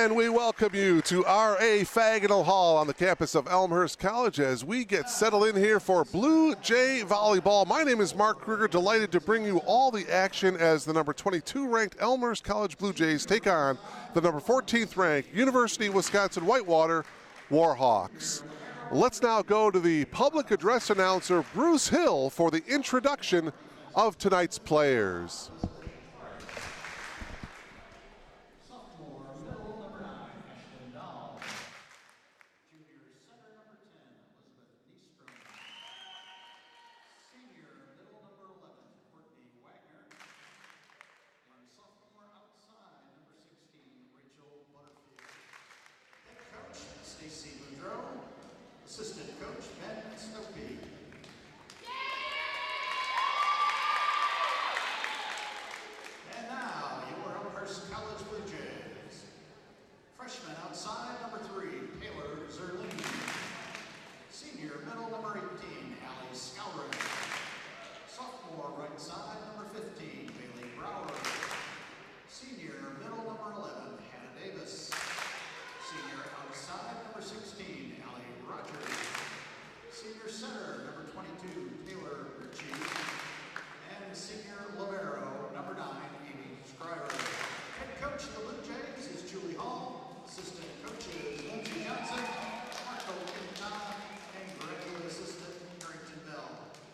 And we welcome you to R.A. Faginal Hall on the campus of Elmhurst College as we get settled in here for Blue Jay Volleyball. My name is Mark Kruger, delighted to bring you all the action as the number 22 ranked Elmhurst College Blue Jays take on the number 14th ranked University of Wisconsin Whitewater Warhawks. Let's now go to the public address announcer, Bruce Hill, for the introduction of tonight's players. Assistant coach, Ben Snopey. And now, your Elmhurst College Blue Jays. Freshman outside, number 3, Taylor Zerlini. Senior, middle, number 18, Allie Scourin. Sophomore, right side, number 15, Bailey Brower. Senior, middle, number 11, Hannah Davis. Senior outside, number 16, Allie Rogers. Senior center, number 22, Taylor Ritchie. And senior libero, number 9, Amy Schreiber. Head coach of the Blue Jays is Julie Hall. Assistant coaches, Lindsey Johnson, Marco Quinton, and graduate assistant, Harrington Bell.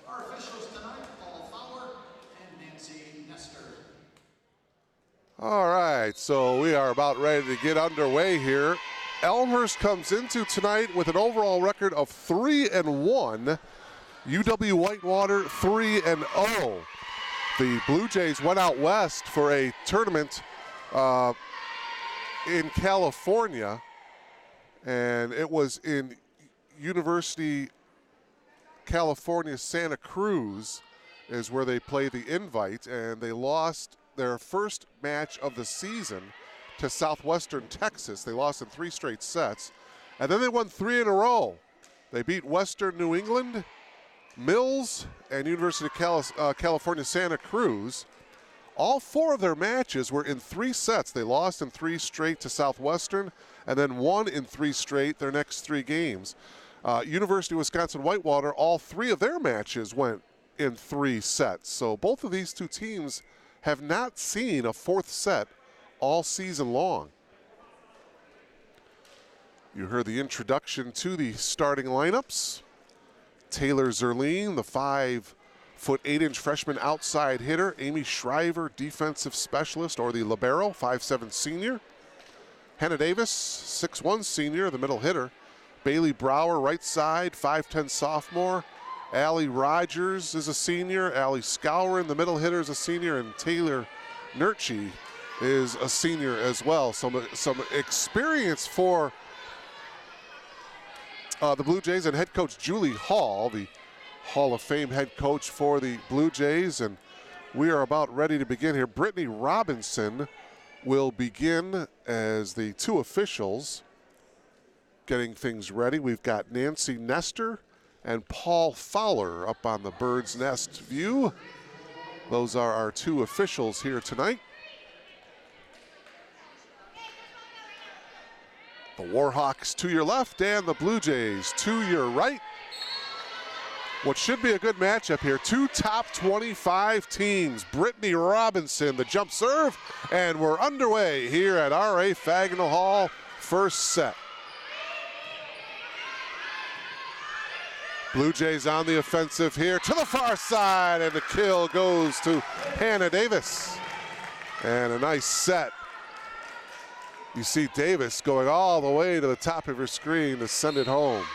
Our officials tonight, Paul Fowler and Nancy Nestor. All right, so we are about ready to get underway here. Elmhurst comes into tonight with an overall record of 3-1. UW Whitewater 3-0. The Blue Jays went out west for a tournament in California, and it was in University California Santa Cruz is where they played the invite, and they lost their first match of the season to Southwestern Texas. They lost in 3 straight sets, and then they won 3 in a row. They beat Western New England, Mills, and University of California Santa Cruz. All 4 of their matches were in 3 sets. They lost in 3 straight to Southwestern, and then won in 3 straight their next 3 games. University of Wisconsin Whitewater, all 3 of their matches went in 3 sets. So both of these 2 teams have not seen a 4th set all season long. You heard the introduction to the starting lineups. Taylor Zerline, the 5'8" freshman outside hitter. Amy Shriver, defensive specialist, or the libero, 5'7" senior. Hannah Davis, 6'1" senior, the middle hitter. Bailey Brower, right side, 5'10" sophomore. Allie Rogers is a senior. Allie Scourin, the middle hitter, is a senior. And Taylor Ritchie is a senior as well. Some experience for the Blue Jays, and head coach Julie Hall, the Hall of Fame head coach for the Blue Jays. And we are about ready to begin here. Brittany Robinson will begin as the 2 officials getting things ready. We've got Nancy Nestor and Paul Fowler up on the bird's nest view. Those are our 2 officials here tonight. The Warhawks to your left and the Blue Jays to your right. What should be a good matchup here. 2 top 25 teams. Brittany Robinson, the jump serve, and we're underway here at R.A. Faginal Hall, first set. Blue Jays on the offensive here to the far side, and the kill goes to Hannah Davis. And a nice set. You see Davis going all the way to the top of her screen to send it home.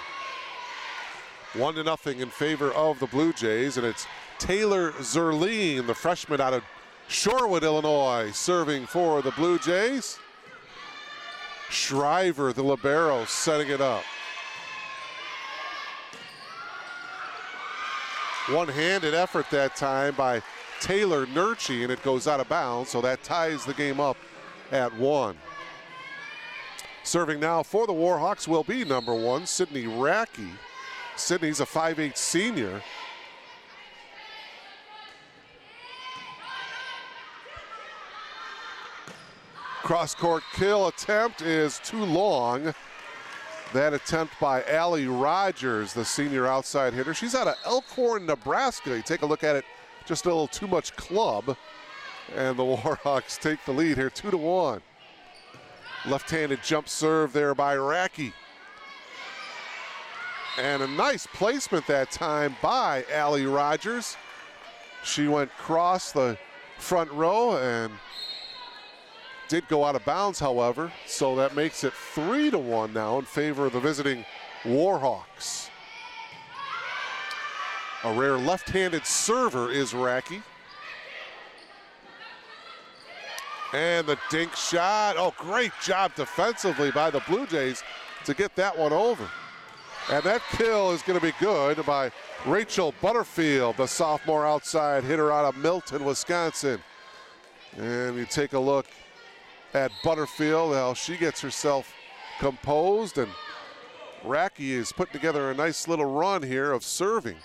1-0 in favor of the Blue Jays, and it's Taylor Zerline, the freshman out of Shorewood, Illinois, serving for the Blue Jays. Shriver, the libero, setting it up. One-handed effort that time by Taylor Ritchie, and it goes out of bounds, so that ties the game up at 1. Serving now for the Warhawks will be number 1, Sydney Racky. Sydney's a 5'8" senior. Cross-court kill attempt is too long. That attempt by Allie Rogers, the senior outside hitter. She's out of Elkhorn, Nebraska. You take a look at it, just a little too much club. And the Warhawks take the lead here, 2-1. Left-handed jump serve there by Racky. And a nice placement that time by Allie Rogers. She went across the front row and did go out of bounds, however, so that makes it 3-1 now in favor of the visiting Warhawks. A rare left-handed server is Racky. And the dink shot. Oh, great job defensively by the Blue Jays to get that one over. And that kill is going to be good by Rachel Butterfield, the sophomore outside hitter out of Milton, Wisconsin. And you take a look at Butterfield, how she gets herself composed, and Racky is putting together a nice little run here of serving.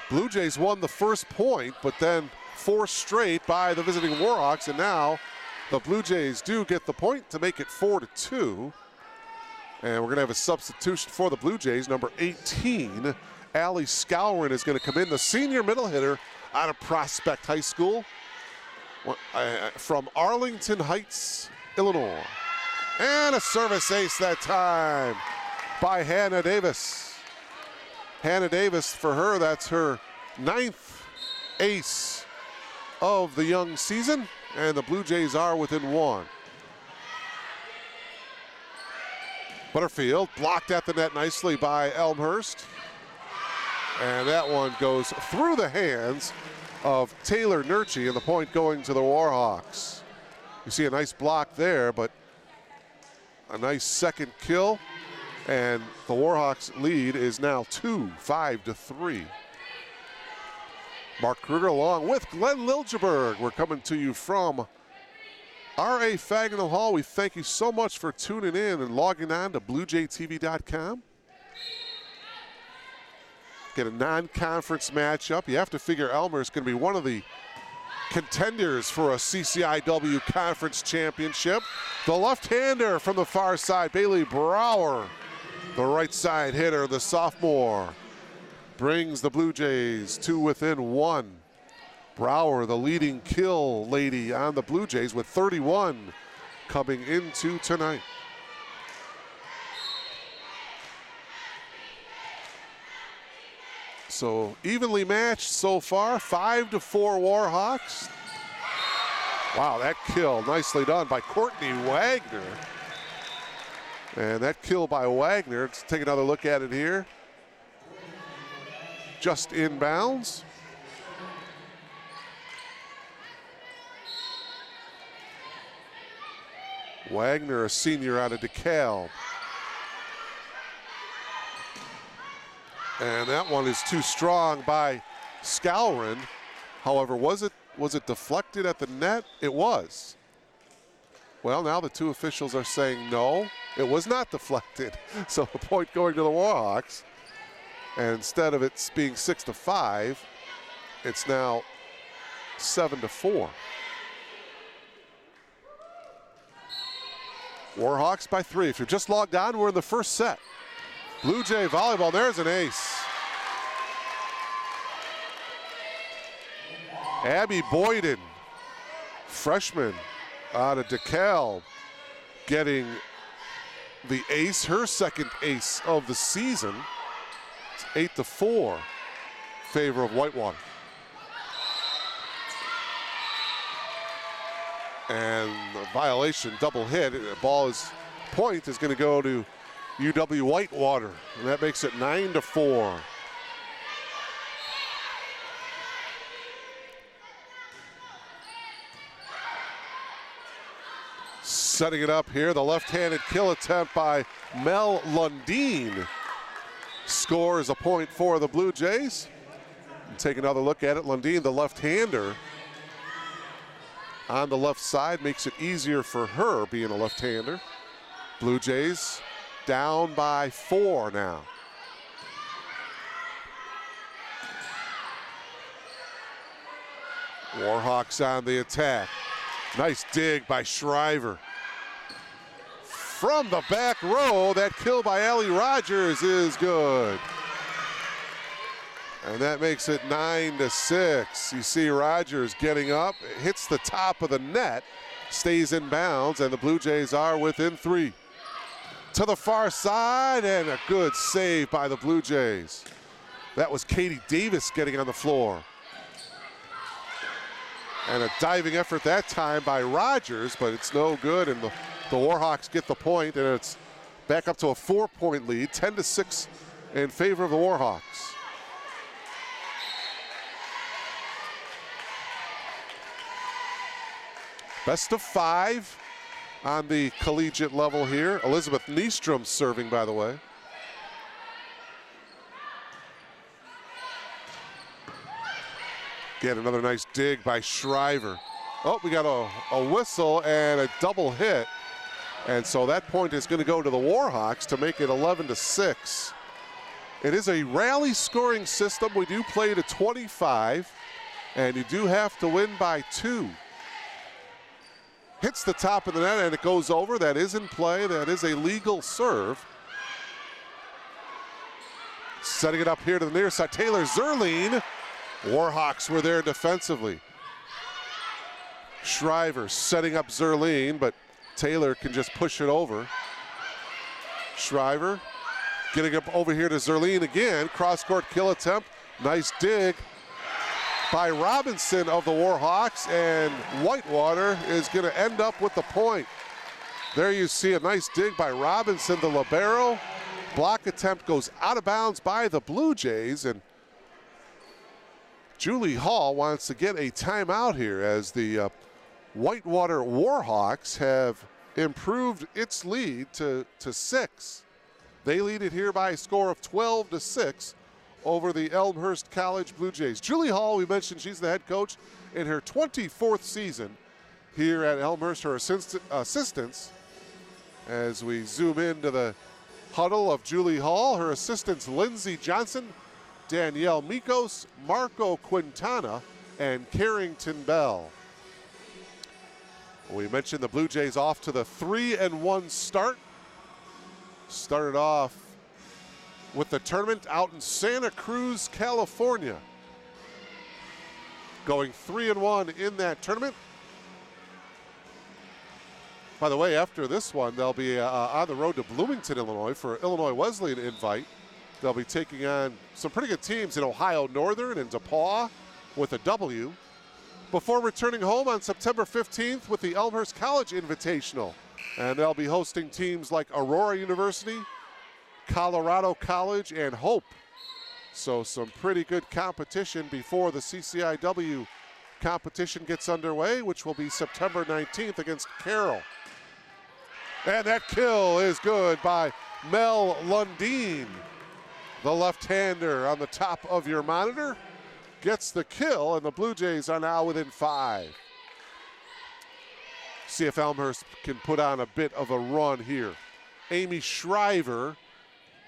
Blue Jays won the first point, but then 4 straight by the visiting Warhawks, and now the Blue Jays do get the point to make it 4-2. And we're going to have a substitution for the Blue Jays. Number 18, Allie Skowron, is going to come in, the senior middle hitter out of Prospect High School from Arlington Heights, Illinois. And a service ace that time by Hannah Davis. Hannah Davis, for her, that's her 9th ace of the young season, and the Blue Jays are within 1. Butterfield blocked at the net nicely by Elmhurst. And that one goes through the hands of Taylor Nurchie, and the point going to the Warhawks. You see a nice block there, but a nice second kill. And the Warhawks lead is now 5-3. Mark Kruger along with Glenn Liljeberg. We're coming to you from R.A. Fagnall Hall. We thank you so much for tuning in and logging on to BlueJayTV.com. Get a non-conference matchup. You have to figure Elmhurst is going to be one of the contenders for a CCIW Conference Championship. The left-hander from the far side, Bailey Brower. The right side hitter, the sophomore, brings the Blue Jays to within 1. Brower, the leading kill lady on the Blue Jays, with 31 coming into tonight. So evenly matched so far, 5-4 Warhawks. Wow, that kill nicely done by Courtney Wagner. And that kill by Wagner, let's take another look at it here. Just inbounds. Wagner, a senior out of DeKalb. And that one is too strong by Skowron. However, was it deflected at the net? It was. Well, now the two officials are saying no, it was not deflected. So the point going to the Warhawks. And instead of it being 6-5, it's now 7-4. Warhawks by 3. If you're just logged on, we're in the first set. Blue Jay volleyball, there's an ace. Abby Boyden, freshman out of DeKalb, getting the ace, her second ace of the season. It's 8-4, favor of Whitewater. And the violation, double hit, the ball is, point is going to go to UW Whitewater, and that makes it 9-4. Setting it up here, the left-handed kill attempt by Mel Lundeen scores a point for the Blue Jays. And take another look at it. Lundeen, the left-hander, on the left side, makes it easier for her being a left-hander. Blue Jays down by 4 now. Warhawks on the attack. Nice dig by Shriver. From the back row, that kill by Allie Rogers is good. And that makes it 9-6. You see Rogers getting up, hits the top of the net, stays in bounds, and the Blue Jays are within 3. To the far side, and a good save by the Blue Jays. That was Katie Davis getting on the floor. And a diving effort that time by Rogers, but it's no good, and the Warhawks get the point, and it's back up to a 4-point lead, 10-6 in favor of the Warhawks. Best of 5 on the collegiate level here. Elizabeth Nystrom serving, by the way. Again, another nice dig by Shriver. Oh, we got a whistle and a double hit. And so that point is going to go to the Warhawks to make it 11-6. It is a rally scoring system. We do play to 25, and you do have to win by 2. Hits the top of the net, and it goes over. That is in play. That is a legal serve. Setting it up here to the near side, Taylor Zerline. Warhawks were there defensively. Shriver setting up Zerline, but Taylor can just push it over. Shriver getting up over here to Zerline again. Cross-court kill attempt. Nice dig by Robinson of the Warhawks, and Whitewater is going to end up with the point. There you see a nice dig by Robinson, the libero. Block attempt goes out of bounds by the Blue Jays, and Julie Hall wants to get a timeout here as the Whitewater Warhawks have improved its lead to 6. They lead it here by a score of 12-6 over the Elmhurst College Blue Jays. Julie Hall, we mentioned she's the head coach in her 24th season here at Elmhurst. Her assistants, as we zoom into the huddle of Julie Hall, her assistants Lindsay Johnson, Danielle Mikos, Marco Quintana, and Carrington Bell. We mentioned the Blue Jays off to the 3-1 start. Started off with the tournament out in Santa Cruz, California. Going 3-1 in that tournament. By the way, after this one, they'll be on the road to Bloomington, Illinois for Illinois Wesleyan invite. They'll be taking on some pretty good teams in Ohio Northern and DePaul with a W, before returning home on September 15th with the Elmhurst College Invitational. And they'll be hosting teams like Aurora University, Colorado College, and Hope. So some pretty good competition before the CCIW competition gets underway, which will be September 19th against Carroll. And that kill is good by Mel Lundeen. The left-hander on the top of your monitor gets the kill, and the Blue Jays are now within 5. See if Elmhurst can put on a bit of a run here. Amy Shriver,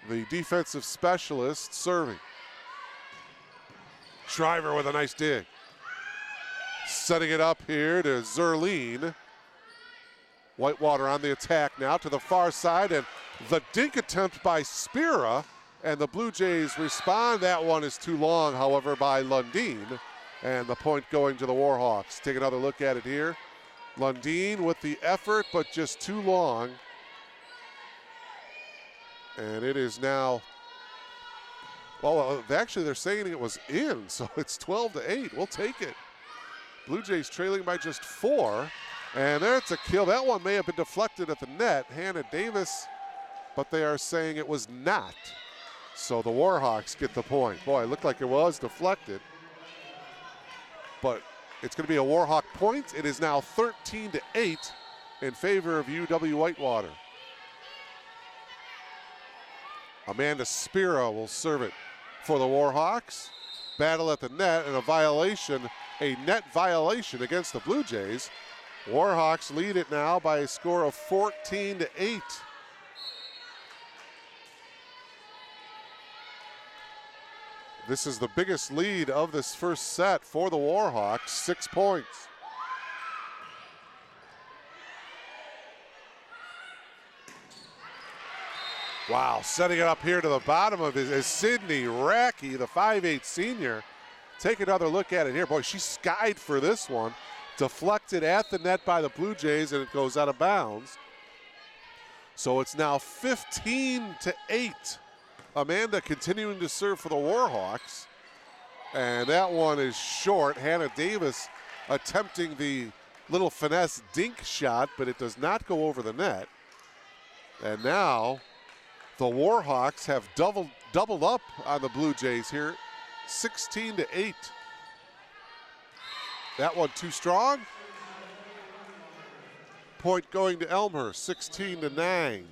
the defensive specialist, serving. Shriver with a nice dig. Setting it up here to Zerline. Whitewater on the attack now to the far side, and the dink attempt by Spira, and the Blue Jays respond. That one is too long, however, by Lundeen, and the point going to the Warhawks. Take another look at it here. Lundeen with the effort, but just too long. And it is now, well, actually they're saying it was in, so it's 12-8. We'll take it. Blue Jays trailing by just 4. And there's a kill. That one may have been deflected at the net. Hannah Davis, but they are saying it was not. So the Warhawks get the point. Boy, it looked like it was deflected. But it's going to be a Warhawk point. It is now 13-8 in favor of UW Whitewater. Amanda Spira will serve it for the Warhawks. Battle at the net and a net violation against the Blue Jays. Warhawks lead it now by a score of 14-8. This is the biggest lead of this first set for the Warhawks, 6 points. Wow, setting it up here to the bottom of his is Sydney Racky, the 5'8 senior. Take another look at it here. Boy, she skied for this one. Deflected at the net by the Blue Jays, and it goes out of bounds. So it's now 15-8. Amanda continuing to serve for the Warhawks. And that one is short. Hannah Davis attempting the little finesse dink shot, but it does not go over the net. And now the Warhawks have doubled up on the Blue Jays here, 16-8. That one too strong. Point going to Elmhurst, 16-9.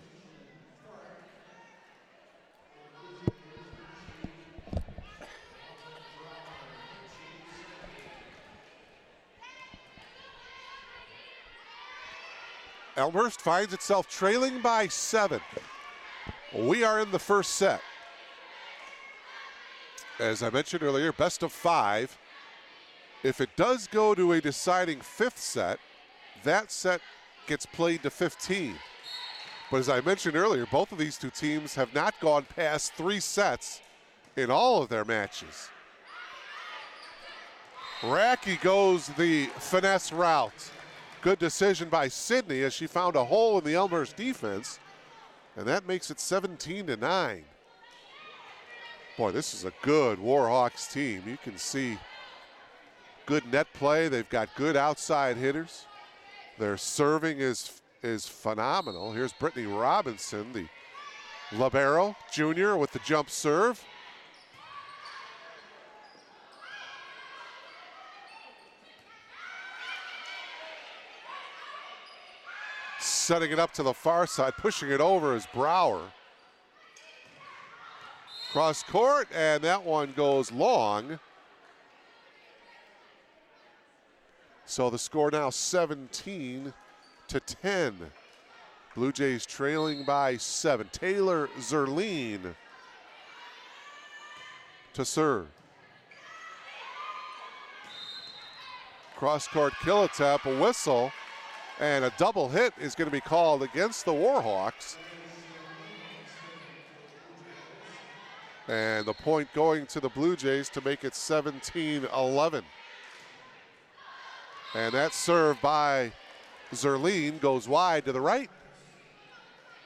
Elmhurst finds itself trailing by 7. We are in the first set. As I mentioned earlier, best of 5. If it does go to a deciding 5th set, that set gets played to 15. But as I mentioned earlier, both of these two teams have not gone past 3 sets in all of their matches. Racky goes the finesse route. Good decision by Sydney as she found a hole in the Elmhurst defense, and that makes it 17-9. Boy, this is a good Warhawks team. You can see good net play. They've got good outside hitters. Their serving is phenomenal. Here's Brittany Robinson, the libero junior, with the jump serve. Setting it up to the far side, pushing it over is Brower. Cross court, and that one goes long. So the score now 17-10. Blue Jays trailing by 7. Taylor Zerline to serve. Cross court Killatap, a whistle, and a double hit is going to be called against the Warhawks. And the point going to the Blue Jays to make it 17-11. And that serve by Zerline goes wide to the right.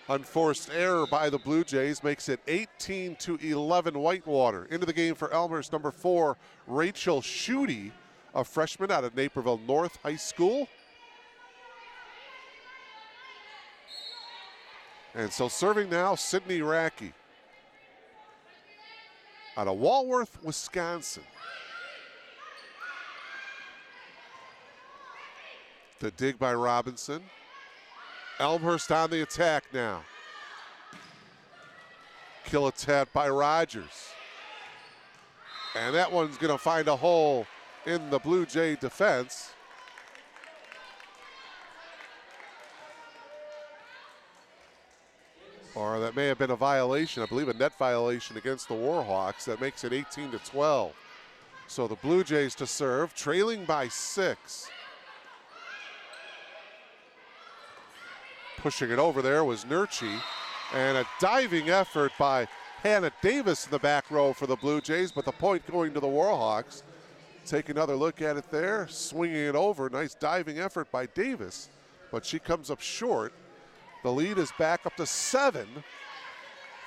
Unforced error by the Blue Jays makes it 18-11 Whitewater. Into the game for Elmhurst, number 4, Rachel Schutte, a freshman out of Naperville North High School. And so serving now, Sydney Racky out of Walworth, Wisconsin. The dig by Robinson. Elmhurst on the attack now. Killatap by Rogers. And that one's going to find a hole in the Blue Jay defense. Or that may have been a violation, I believe a net violation against the Warhawks. That makes it 18-12. So the Blue Jays to serve, trailing by 6. Pushing it over there was Nurchi. And a diving effort by Hannah Davis in the back row for the Blue Jays, but the point going to the Warhawks. Take another look at it there, swinging it over. Nice diving effort by Davis, but she comes up short. The lead is back up to 7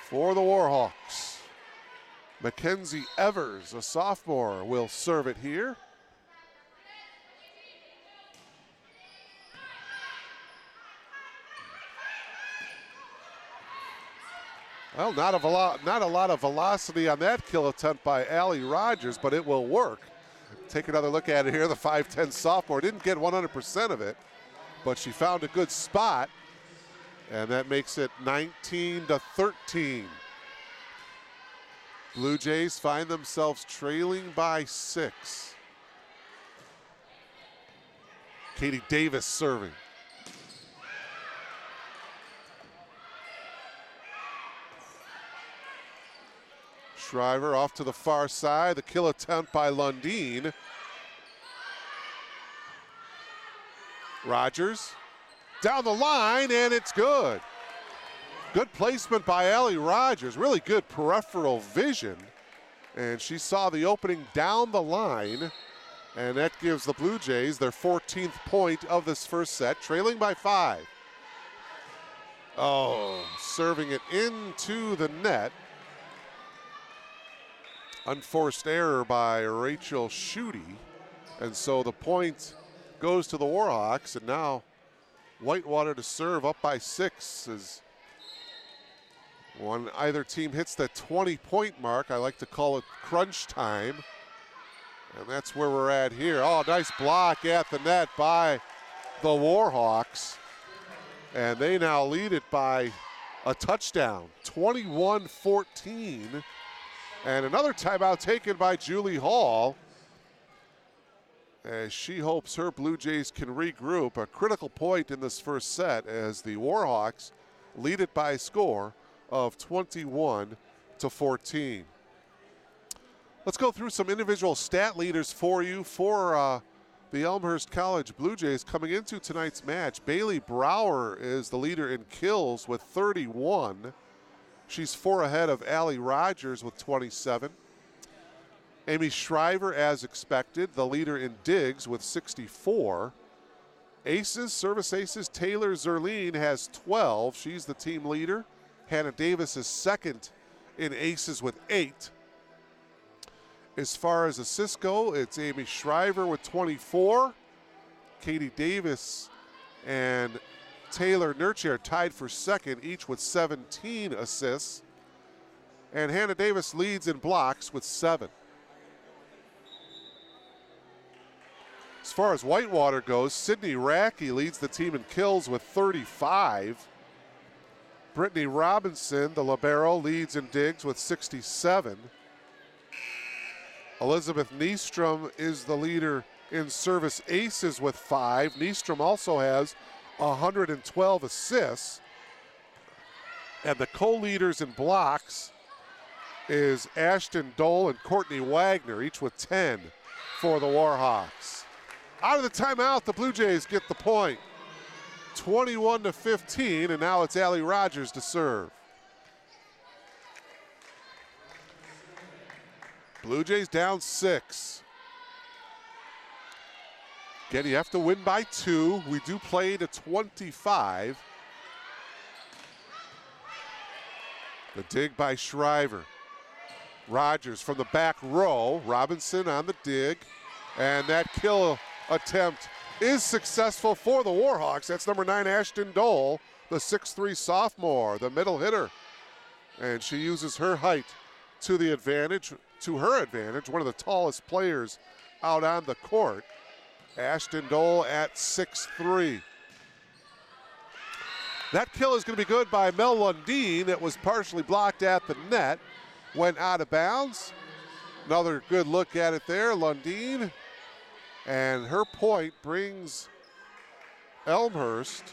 for the Warhawks. Mackenzie Evers, a sophomore, will serve it here. Well, not a lot of velocity on that kill attempt by Allie Rogers, but it will work. Take another look at it here. The 5'10 sophomore didn't get 100% of it, but she found a good spot. And that makes it 19-13. Blue Jays find themselves trailing by 6. Katie Davis serving. Shriver off to the far side. The kill attempt by Lundeen. Rogers down the line, and it's good. Good placement by Allie Rogers, really good peripheral vision. And she saw the opening down the line. And that gives the Blue Jays their 14th point of this first set, trailing by 5. Oh, serving it into the net. Unforced error by Rachel Schutte. And so the point goes to the Warhawks. And now Whitewater to serve up by 6 as when either team hits the 20-point mark. I like to call it crunch time. And that's where we're at here. Oh, nice block at the net by the Warhawks. And they now lead it by a touchdown, 21-14. And another timeout taken by Julie Hall as she hopes her Blue Jays can regroup. A critical point in this first set as the Warhawks lead it by a score of 21-14. Let's go through some individual stat leaders for you for the Elmhurst College Blue Jays coming into tonight's match. Bailey Brower is the leader in kills with 31. She's 4 ahead of Allie Rogers with 27. Amy Shriver, as expected, the leader in digs with 64. Aces, service aces, Taylor Zerline has 12. She's the team leader. Hannah Davis is second in aces with 8. As far as assists go, it's Amy Shriver with 24. Katie Davis and Taylor Nurche are tied for second, each with 17 assists. And Hannah Davis leads in blocks with 7. As far as Whitewater goes, Sydney Racky leads the team in kills with 35. Brittany Robinson, the libero, leads in digs with 67. Elizabeth Nystrom is the leader in service aces with 5. Nystrom also has 112 assists. And the co-leaders in blocks is Ashton Dole and Courtney Wagner, each with 10 for the Warhawks. Out of the timeout, the Blue Jays get the point. 21-15, and now it's Allie Rogers to serve. Blue Jays down 6. Again, you have to win by 2. We do play to 25. The dig by Shriver. Rogers from the back row. Robinson on the dig. And that kill attempt is successful for the Warhawks. That's number 9, Ashton Dole, the 6'3 sophomore, the middle hitter. And she uses her height to her advantage, one of the tallest players out on the court. Ashton Dole at 6'3. That kill is going to be good by Mel Lundeen. It was partially blocked at the net, went out of bounds. Another good look at it there, Lundeen. And her point brings Elmhurst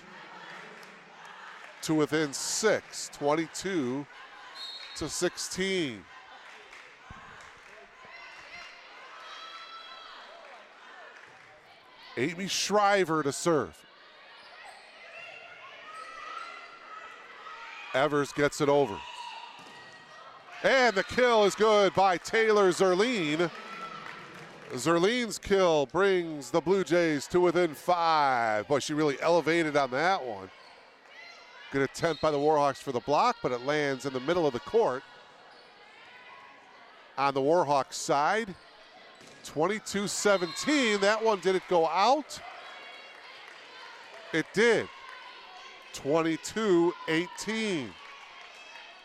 to within 6, 22-16. Amy Shriver to serve. Evers gets it over. And the kill is good by Taylor Zerline. Zerline's kill brings the Blue Jays to within 5. Boy, she really elevated on that one. Good attempt by the Warhawks for the block, but it lands in the middle of the court. On the Warhawks side, 22-17. That one, did it go out? It did. 22-18.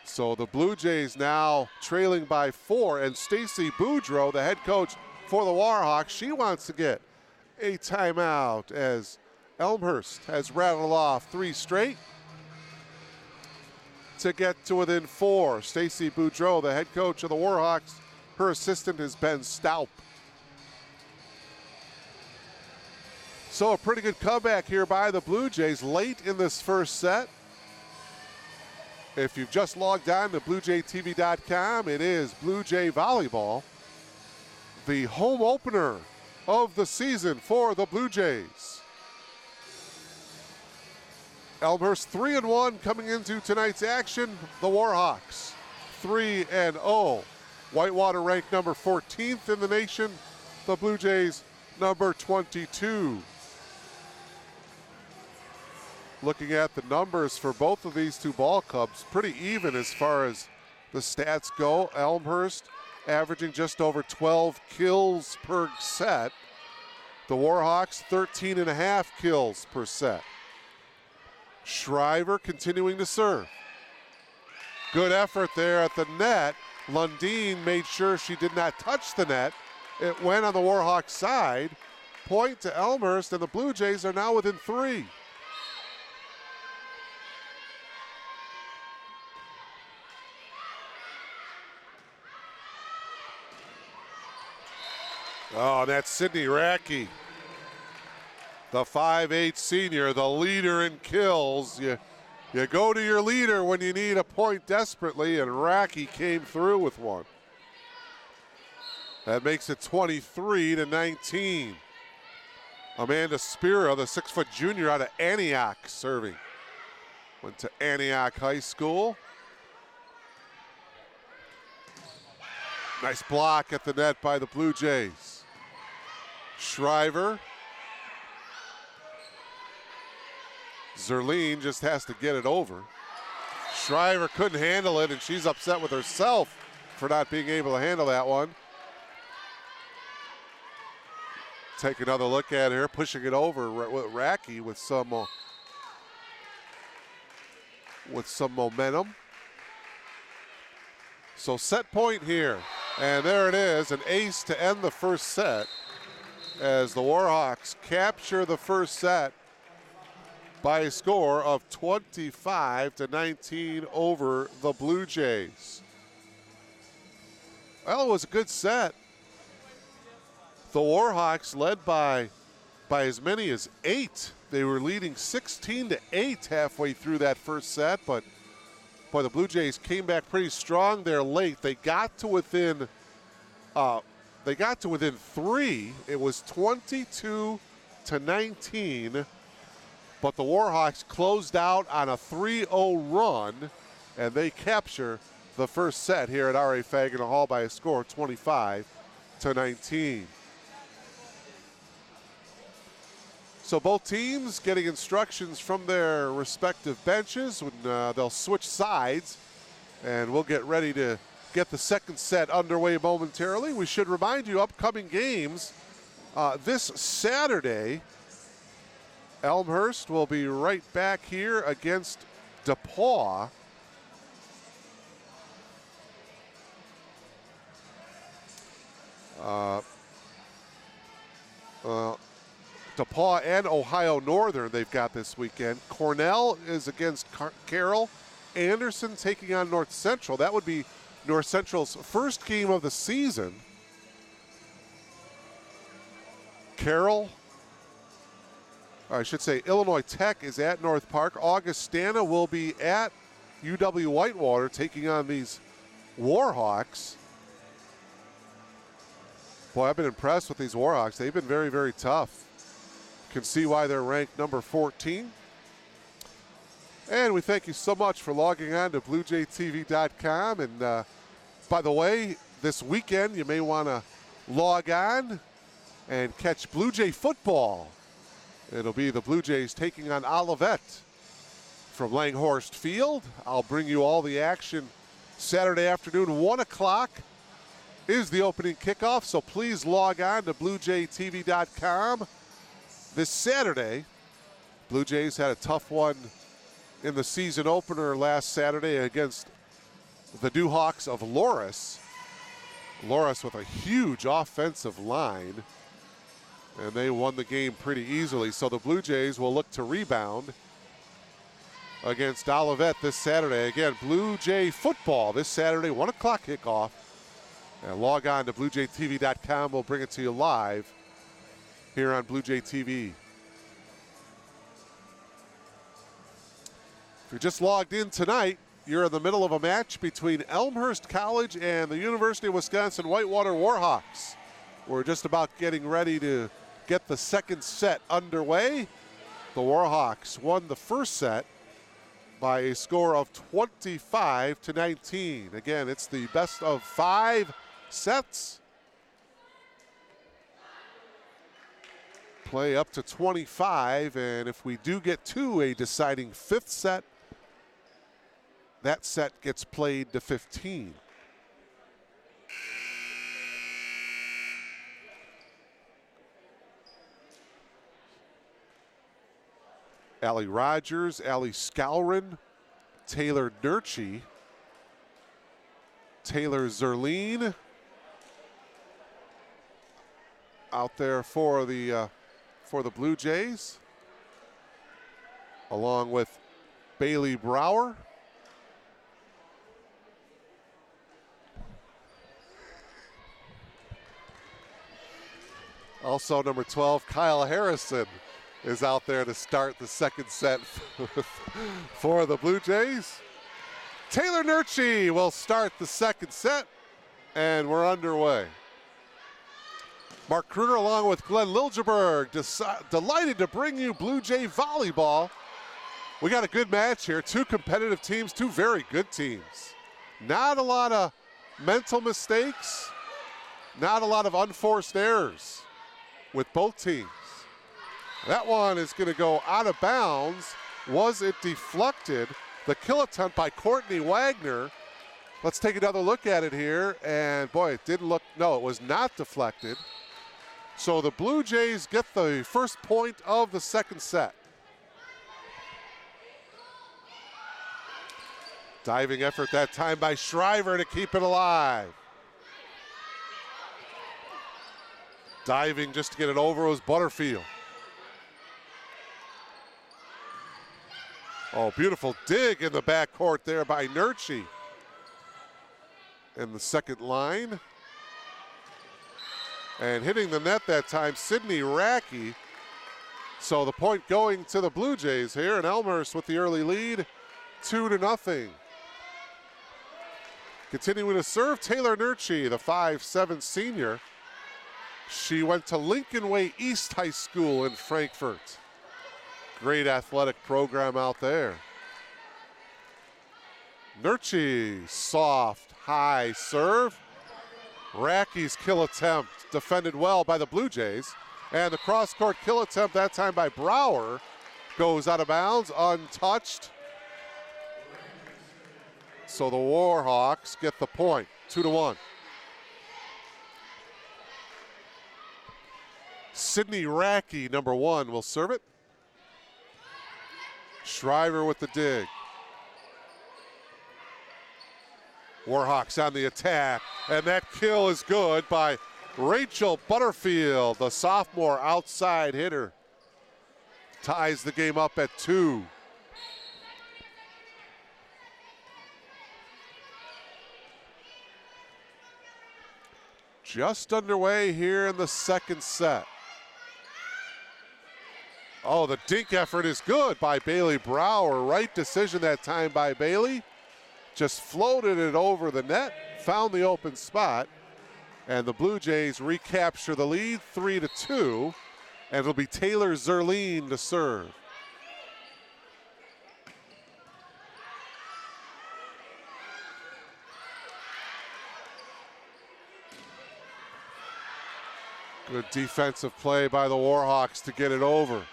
So the Blue Jays now trailing by 4, and Stacy Boudreau, the head coach for the Warhawks, she wants to get a timeout as Elmhurst has rattled off 3 straight to get to within 4. Stacy Boudreau, the head coach of the Warhawks, her assistant is Ben Staup. So a pretty good comeback here by the Blue Jays late in this first set. If you've just logged on to BlueJayTV.com, it is Blue Jay Volleyball, the home opener of the season for the Blue Jays. Elmhurst 3-1 coming into tonight's action. The Warhawks 3-0. Whitewater ranked number 14th in the nation. The Blue Jays number 22. Looking at the numbers for both of these two ball clubs, pretty even as far as the stats go. Elmhurst averaging just over 12 kills per set. The Warhawks 13.5 kills per set. Shriver continuing to serve. Good effort there at the net. Lundeen made sure she did not touch the net. It went on the Warhawks side. Point to Elmhurst, and the Blue Jays are now within 3. Oh, and that's Sydney Racky, the 5'8" senior, the leader in kills. You go to your leader when you need a point desperately, and Racky came through with one. That makes it 23-19. Amanda Spira, the 6-foot junior out of Antioch, serving. Went to Antioch High School. Nice block at the net by the Blue Jays. Shriver. Zerline just has to get it over. Shriver couldn't handle it, and she's upset with herself for not being able to handle that one. Take another look at her, pushing it over with Racky with some momentum. So set point here, and there it is, an ace to end the first set as the Warhawks capture the first set by a score of 25-19 over the Blue Jays. Well, it was a good set. The Warhawks led by as many as 8. They were leading 16-8 halfway through that first set, but boy, the Blue Jays came back pretty strong there late. They got to within 3. It was 22-19, but the Warhawks closed out on a 3-0 run, and they capture the first set here at R.A. Fagin Hall by a score of 25-19. So both teams getting instructions from their respective benches when they'll switch sides, and we'll get ready to get the second set underway momentarily. We should remind you, upcoming games this Saturday, Elmhurst will be right back here against DePaul. DePaul and Ohio Northern they've got this weekend. Cornell is against Carroll. Anderson taking on North Central. That would be North Central's first game of the season. Carroll, or I should say Illinois Tech is at North Park. Augustana will be at UW Whitewater taking on these Warhawks. Boy, I've been impressed with these Warhawks. They've been very, very tough. You can see why they're ranked number 14. And we thank you so much for logging on to BlueJayTV.com. And by the way, this weekend you may want to log on and catch Blue Jay football. It'll be the Blue Jays taking on Olivet from Langhorst Field. I'll bring you all the action Saturday afternoon, 1 o'clock. Is the opening kickoff, so please log on to BlueJayTV.com. This Saturday, Blue Jays had a tough one in the season opener last Saturday against the Dewhawks of Loris. Loris with a huge offensive line, and they won the game pretty easily. So the Blue Jays will look to rebound against Olivet this Saturday. Again, Blue Jay football this Saturday, 1 o'clock kickoff. And log on to BlueJayTV.com. We'll bring it to you live here on Blue Jay TV. If you're just logged in tonight, you're in the middle of a match between Elmhurst College and the University of Wisconsin Whitewater Warhawks. We're just about getting ready to get the second set underway. The Warhawks won the first set by a score of 25-19. Again, it's the best of 5 sets. Play up to 25, and if we do get to a deciding 5th set, that set gets played to 15. Allie Rogers, Allie Skowron, Taylor Nurchie, Taylor Zerline out there for the Blue Jays, along with Bailey Brower. Also number 12, Kyle Harrison, is out there to start the second set for the Blue Jays. Taylor Nurchie will start the second set, and we're underway. Mark Kruger along with Glenn Liljeberg, delighted to bring you Blue Jay volleyball. We got a good match here, 2 competitive teams, 2 very good teams. Not a lot of mental mistakes, not a lot of unforced errors with both teams. That one is going to go out of bounds. Was it deflected? The kill attempt by Courtney Wagner. Let's take another look at it here. And boy, it didn't look, no, it was not deflected. So the Blue Jays get the first point of the second set. Diving effort that time by Shriver to keep it alive. Diving just to get it over was Butterfield. Oh, beautiful dig in the backcourt there by Nurchie. In the second line. And hitting the net that time, Sydney Racky. So the point going to the Blue Jays here, and Elmhurst with the early lead, 2-0. Continuing to serve, Taylor Nurchie, the 5'7" senior. She went to Lincoln Way East High School in Frankfurt. Great athletic program out there. Nurchie, soft, high serve. Racky's kill attempt defended well by the Blue Jays. And the cross-court kill attempt that time by Brower goes out of bounds, untouched. So the Warhawks get the point, 2-1. Sydney Racky, number 1, will serve it. Shriver with the dig. Warhawks on the attack, and that kill is good by Rachel Butterfield, the sophomore outside hitter. Ties the game up at 2. Just underway here in the second set. Oh, the dink effort is good by Bailey Brower. Right decision that time by Bailey. Just floated it over the net, found the open spot, and the Blue Jays recapture the lead, 3-2, and it'll be Taylor Zerline to serve. Good defensive play by the Warhawks to get it over.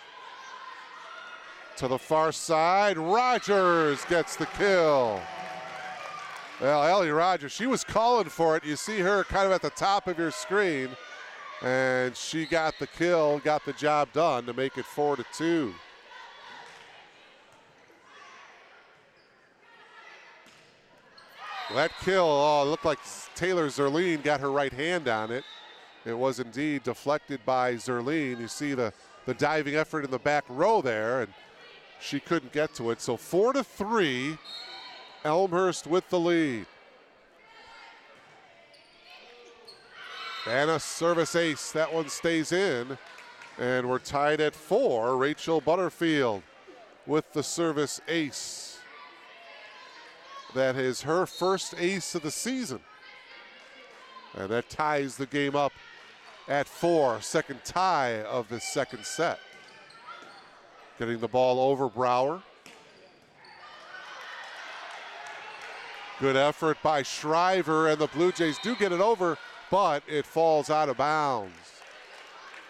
To the far side, Rogers gets the kill. Well, Ellie Rogers, she was calling for it. You see her kind of at the top of your screen, and she got the kill, got the job done to make it 4-2. That kill, oh, it looked like Taylor Zerline got her right hand on it. It was indeed deflected by Zerline. You see the diving effort in the back row there, and she couldn't get to it. So 4-3, Elmhurst with the lead. And a service ace, that one stays in. And we're tied at 4. Rachel Butterfield with the service ace. That is her first ace of the season. And that ties the game up at 4. Second tie of the second set. Getting the ball over Brower. Good effort by Shriver, and the Blue Jays do get it over, but it falls out of bounds.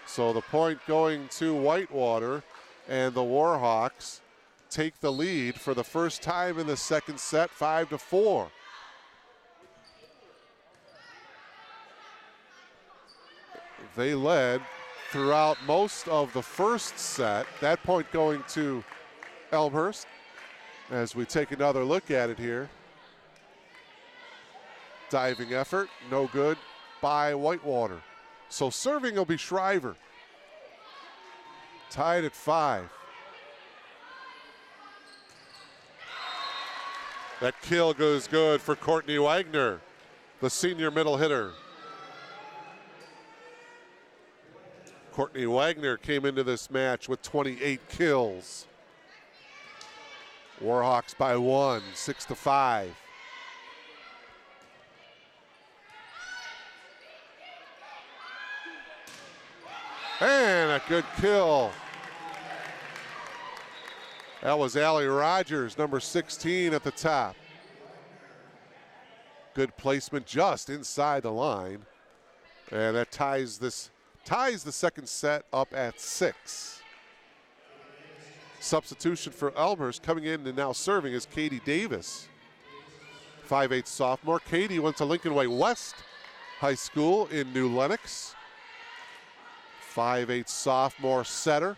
So the point going to Whitewater, and the Warhawks take the lead for the first time in the second set, 5-4. They led throughout most of the first set. That point going to Elmhurst as we take another look at it here. Diving effort, no good by Whitewater. So serving will be Shriver. Tied at 5. That kill goes good for Courtney Wagner, the senior middle hitter. Courtney Wagner came into this match with 28 kills. Warhawks by 1, 6-5. And a good kill. That was Allie Rogers, number 16 at the top. Good placement just inside the line. And that ties the second set up at 6. Substitution for Elmhurst coming in and now serving is Katie Davis. 5'8" sophomore. Katie went to Lincoln Way West High School in New Lenox. 5'8" sophomore setter.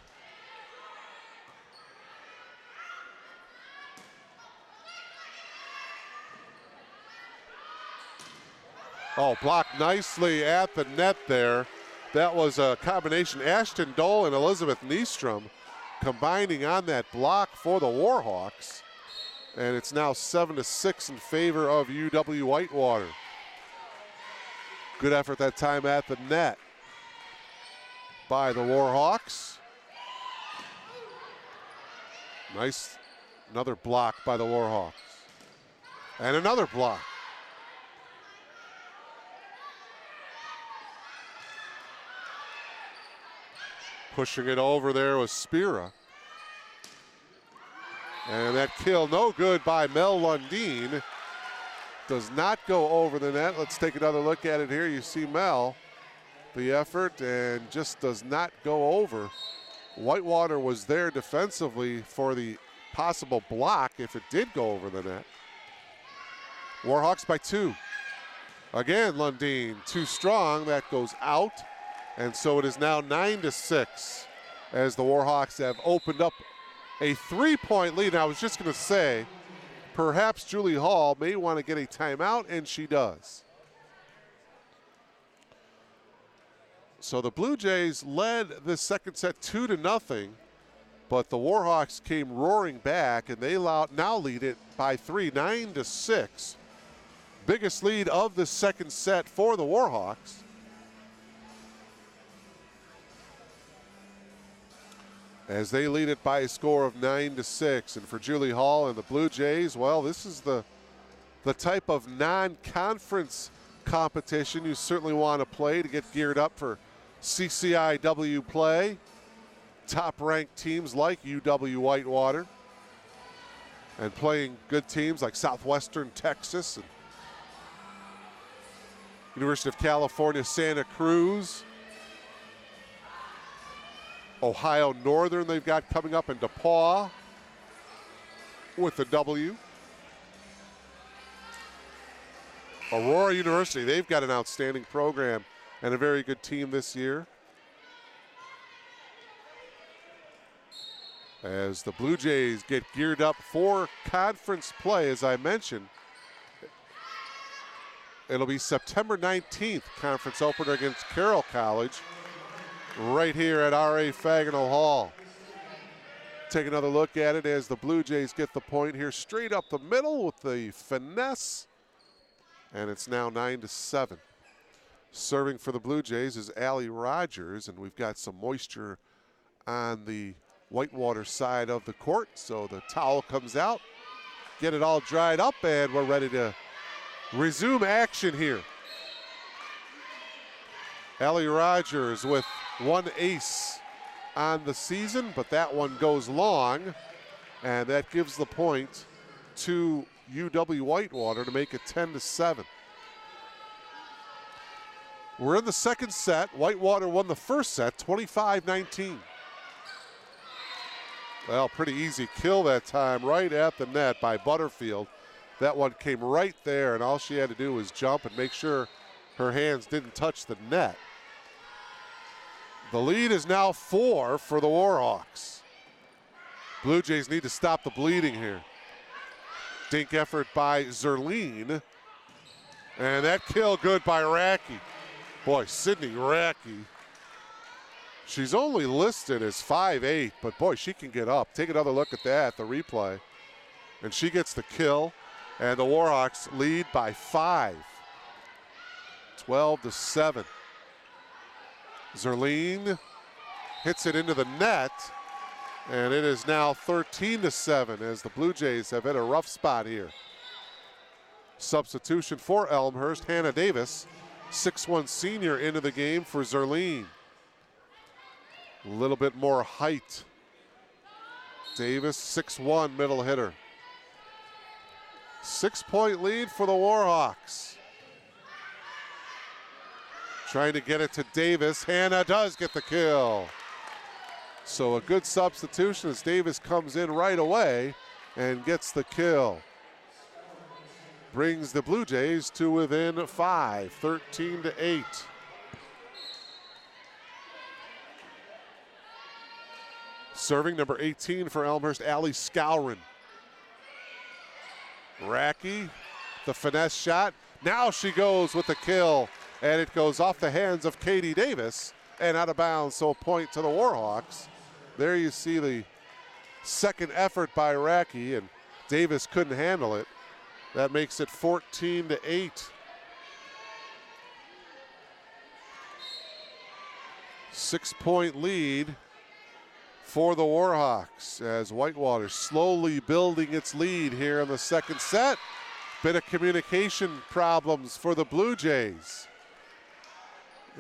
Oh, blocked nicely at the net there. That was a combination. Ashton Dole and Elizabeth Niestrom combining on that block for the Warhawks. And it's now 7-6 in favor of UW Whitewater. Good effort that time at the net by the Warhawks. Nice, another block by the Warhawks. And another block. Pushing it over there was Spira. And that kill no good by Mel Lundeen. Does not go over the net. Let's take another look at it here. You see Mel, the effort, and just does not go over. Whitewater was there defensively for the possible block if it did go over the net. Warhawks by 2. Again, Lundeen too strong. That goes out. And so it is now 9-6 as the Warhawks have opened up a 3-point lead. And I was just going to say, perhaps Julie Hall may want to get a timeout, and she does. So the Blue Jays led the second set 2-0, but the Warhawks came roaring back, and they now lead it by 3, 9-6. Biggest lead of the second set for the Warhawks. As they lead it by a score of 9-6. And for Julie Hall and the Blue Jays, well, this is the type of non-conference competition you certainly want to play to get geared up for CCIW play. Top-ranked teams like UW Whitewater and playing good teams like Southwestern Texas and University of California, Santa Cruz. Ohio Northern they've got coming up in DePaul with the W. Aurora University, they've got an outstanding program and a very good team this year. As the Blue Jays get geared up for conference play, as I mentioned, it'll be September 19th, conference opener against Carroll College, right here at R.A. Fagnall Hall. Take another look at it as the Blue Jays get the point here straight up the middle with the finesse. And it's now 9-7. Serving for the Blue Jays is Allie Rogers, and we've got some moisture on the Whitewater side of the court. So the towel comes out, get it all dried up, and we're ready to resume action here. Allie Rogers with 1 ace on the season, but that one goes long, and that gives the point to UW Whitewater to make it 10-7. We're in the second set. Whitewater won the first set, 25-19. Well, pretty easy kill that time, right at the net by Butterfield. That one came right there, and all she had to do was jump and make sure her hands didn't touch the net. The lead is now 4 for the Warhawks. Blue Jays need to stop the bleeding here. Dink effort by Zerline. And that kill good by Racky. Boy, Sydney Racky. She's only listed as 5'8", but boy, she can get up. Take another look at that, the replay. And she gets the kill, and the Warhawks lead by 5. 12-7. Zerline hits it into the net, and it is now 13-7 as the Blue Jays have hit a rough spot here. Substitution for Elmhurst, Hannah Davis, 6'1" senior into the game for Zerline. A little bit more height. Davis, 6'1", middle hitter. 6-point lead for the Warhawks. Trying to get it to Davis. Hannah does get the kill. So a good substitution as Davis comes in right away and gets the kill. Brings the Blue Jays to within 5, 13-8. Serving number 18 for Elmhurst, Allie Scowron. Racky, the finesse shot. Now she goes with the kill, and it goes off the hands of Katie Davis and out of bounds, so a point to the Warhawks. There you see the second effort by Racky, and Davis couldn't handle it. That makes it 14-8. 6-point lead for the Warhawks as Whitewater slowly building its lead here in the second set. Bit of communication problems for the Blue Jays.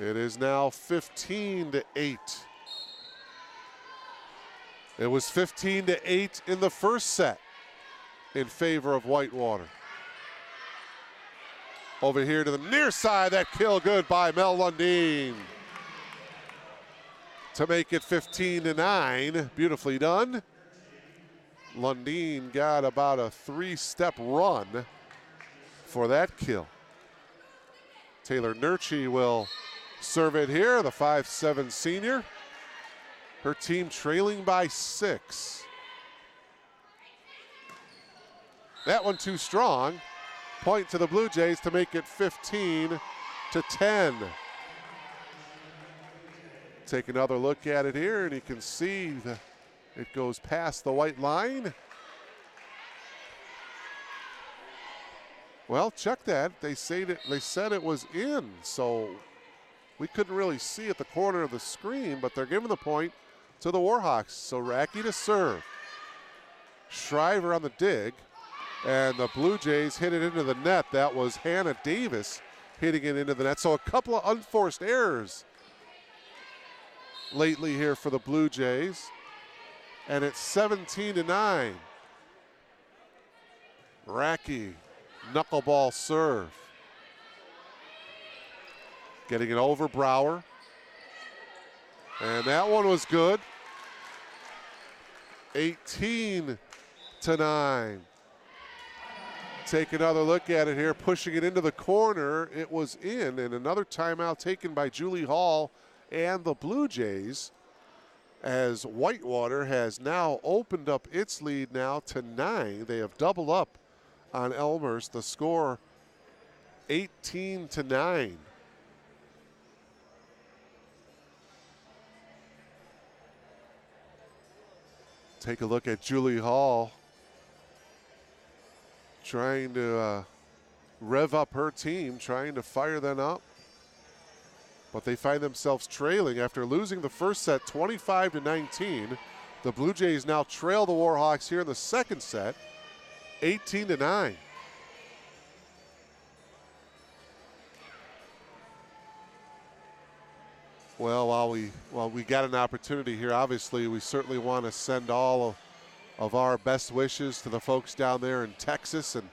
It is now 15-8. It was 15-8 in the first set in favor of Whitewater. Over here to the near side, that kill good by Mel Lundeen to make it 15-9. Beautifully done. Lundeen got about a 3-step run for that kill. Taylor Nurchie will serve it here, the 5'7" senior. Her team trailing by 6. That one too strong. Point to the Blue Jays to make it 15-10. Take another look at it here, and you can see that it goes past the white line. Well, check that. They said it was in, so we couldn't really see at the corner of the screen, but they're giving the point to the Warhawks. So Racky to serve. Shriver on the dig, and the Blue Jays hit it into the net. That was Hannah Davis hitting it into the net. So a couple of unforced errors lately here for the Blue Jays. And it's 17-9. Racky, knuckleball serve. Getting it over Brower. And that one was good. 18-9. Take another look at it here, pushing it into the corner. It was in, and another timeout taken by Julie Hall and the Blue Jays, as Whitewater has now opened up its lead now to 9. They have doubled up on Elmhurst. The score 18-9. Take a look at Julie Hall trying to rev up her team, trying to fire them up. But they find themselves trailing after losing the first set 25-19. The Blue Jays now trail the Warhawks here in the second set, 18-9. Well, while we got an opportunity here, obviously we certainly want to send all of our best wishes to the folks down there in Texas and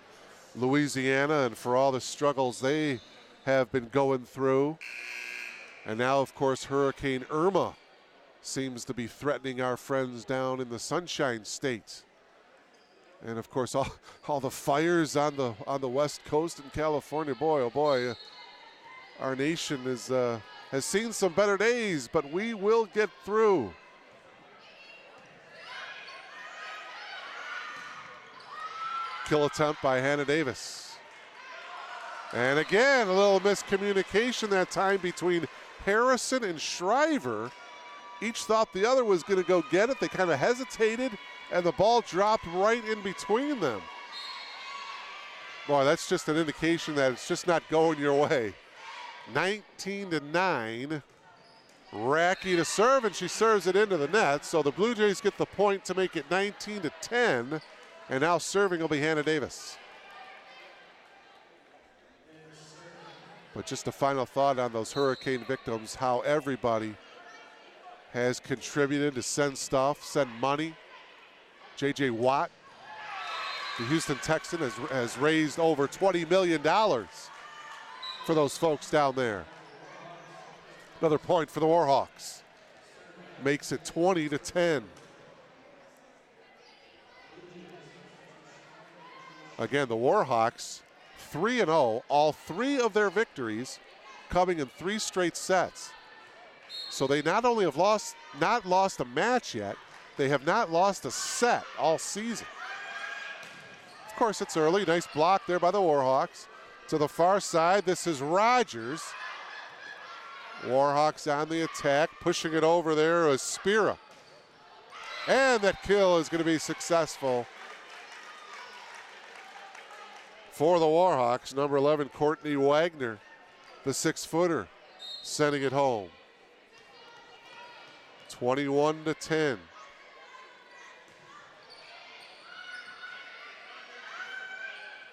Louisiana and for all the struggles they have been going through. And now, of course, Hurricane Irma seems to be threatening our friends down in the Sunshine State. And of course, all the fires on the West Coast in California. Boy, oh boy, our nation has seen some better days, but we will get through. Kill attempt by Hannah Davis. And again, a little miscommunication that time between Harrison and Shriver. Each thought the other was going to go get it. They kind of hesitated, and the ball dropped right in between them. Boy, that's just an indication that it's just not going your way. 19-9. Racky to serve, and she serves it into the net. So the Blue Jays get the point to make it 19-10. And now serving will be Hannah Davis. But just a final thought on those hurricane victims, how everybody has contributed to send stuff, send money. J.J. Watt, the Houston Texan, has raised over $20 million for those folks down there. Another point for the Warhawks. Makes it 20-10. Again, the Warhawks 3-0, all three of their victories coming in 3 straight sets. So they not only have not lost a match yet, they have not lost a set all season. Of course, it's early. Nice block there by the Warhawks. To the far side, this is Rogers. Warhawks on the attack, pushing it over there is Spira. And that kill is going to be successful for the Warhawks. Number 11, Courtney Wagner, the 6-footer, sending it home. 21-10.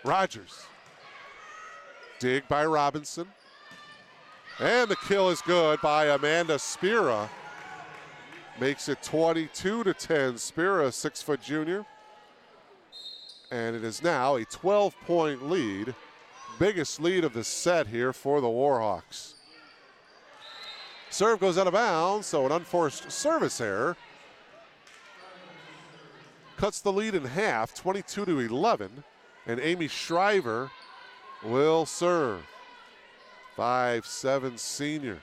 Rogers. Dig by Robinson. And the kill is good by Amanda Spira. Makes it 22-10. Spira, 6-foot junior. And it is now a 12-point lead. Biggest lead of the set here for the Warhawks. Serve goes out of bounds, so an unforced service error. Cuts the lead in half, 22-11. And Amy Shriver will serve. 5'7" senior.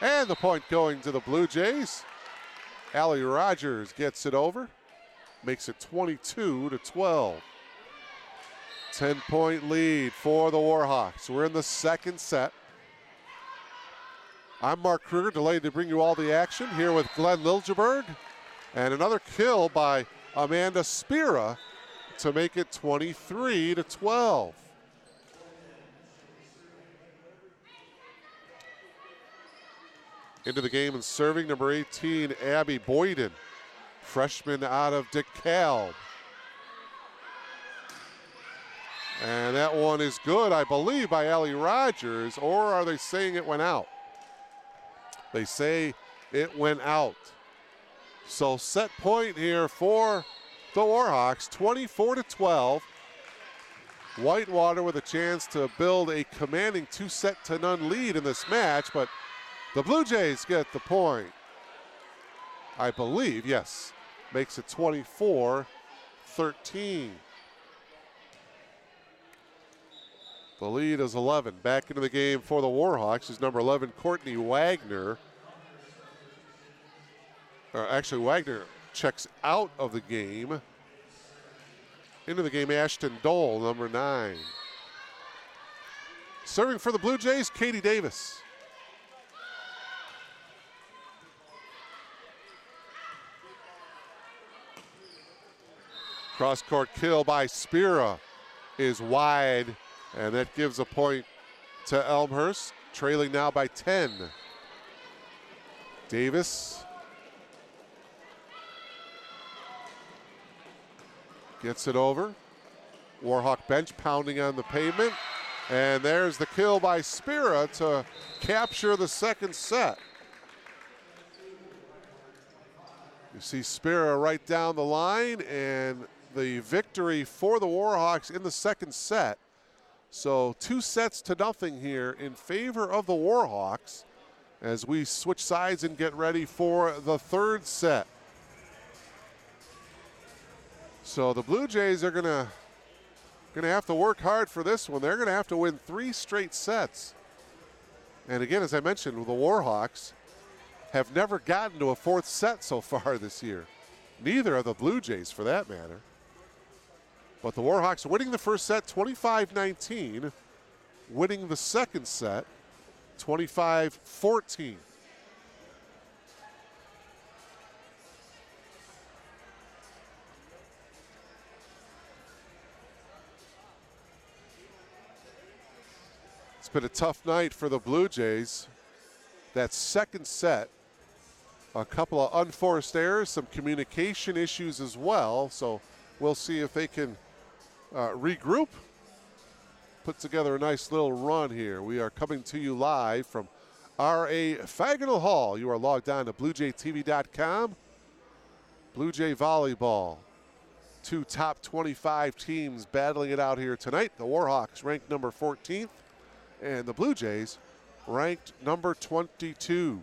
And the point going to the Blue Jays. Allie Rogers gets it over. Makes it 22-12. 10-point lead for the Warhawks. We're in the second set. I'm Mark Kruger, delighted to bring you all the action here with Glenn Liljeberg. And another kill by Amanda Spira to make it 23-12. Into the game and serving, number 18, Abby Boyden, freshman out of DeKalb. And that one is good, I believe, by Allie Rogers, or are they saying it went out? They say it went out. So set point here for the Warhawks, 24-12. Whitewater with a chance to build a commanding 2-0 lead in this match, but the Blue Jays get the point. I believe, yes. Makes it 24-13. The lead is 11. Back into the game for the Warhawks is number 11, Courtney Wagner. Actually, Wagner checks out of the game. Into the game, Ashton Dole, number 9. Serving for the Blue Jays, Katie Davis. Cross-court kill by Spira is wide, and that gives a point to Elmhurst, trailing now by 10. Davis gets it over. Warhawk bench pounding on the pavement, and there's the kill by Spira to capture the second set. You see Spira right down the line, and the victory for the Warhawks in the second set. So 2-0 here in favor of the Warhawks as we switch sides and get ready for the third set. So the Blue Jays are gonna have to work hard for this one. They're gonna have to win 3 straight sets. And again, as I mentioned, the Warhawks have never gotten to a 4th set so far this year. Neither of the Blue Jays, for that matter. But the Warhawks winning the first set 25-19, winning the second set 25-14. It's been a tough night for the Blue Jays. That second set, a couple of unforced errors, some communication issues as well. So we'll see if they can regroup, put together a nice little run here. We are coming to you live from R.A. Fagnall Hall. You are logged on to BlueJayTV.com. Blue Jay Volleyball. 2 top 25 teams battling it out here tonight. The Warhawks ranked number 14th, and the Blue Jays ranked number 22.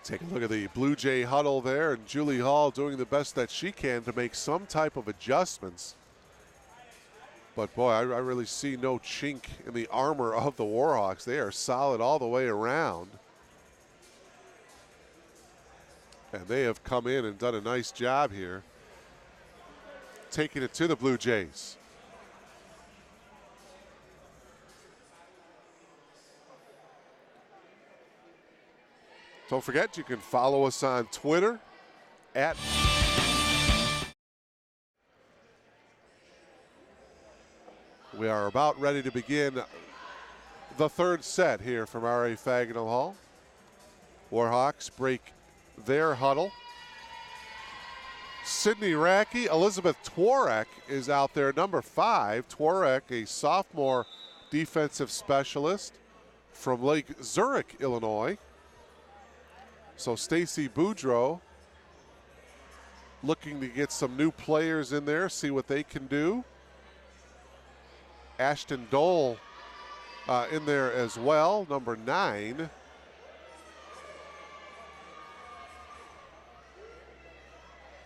Take a look at the Blue Jay huddle there, and Julie Hall doing the best that she can to make some type of adjustments. But boy, I really see no chink in the armor of the Warhawks. They are solid all the way around. And they have come in and done a nice job here, taking it to the Blue Jays. Don't forget, you can follow us on Twitter at We are about ready to begin the third set here from R.A. Fagnall Hall. Warhawks break their huddle. Sydney Racky, Elizabeth Twarek is out there, number 5. Twarek, a sophomore defensive specialist from Lake Zurich, Illinois. So Stacy Boudreau looking to get some new players in there, see what they can do. Ashton Dole in there as well, number 9.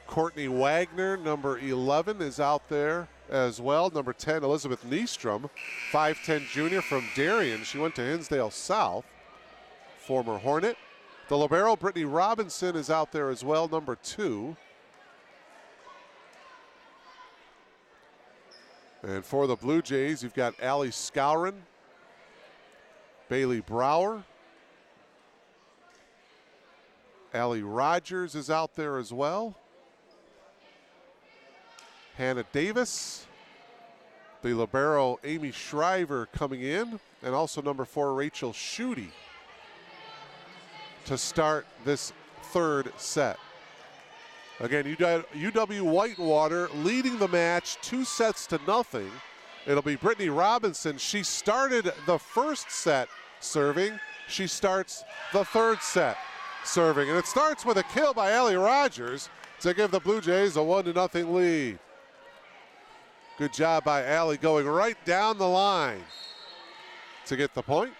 Courtney Wagner, number 11, is out there as well. Number 10, Elizabeth Niestrom, 5'10" junior from Darien. She went to Hinsdale South, former Hornet. The libero, Brittany Robinson, is out there as well, number 2. And for the Blue Jays, you've got Allie Scourin, Bailey Brower. Allie Rogers is out there as well. Hannah Davis. The libero, Amy Shriver, coming in. And also number 4, Rachel Schutte, to start this third set. Again, UW Whitewater leading the match 2-0. It'll be Brittany Robinson. She started the first set serving. She starts the third set serving. And it starts with a kill by Allie Rogers to give the Blue Jays a 1-0 lead. Good job by Allie going right down the line to get the point.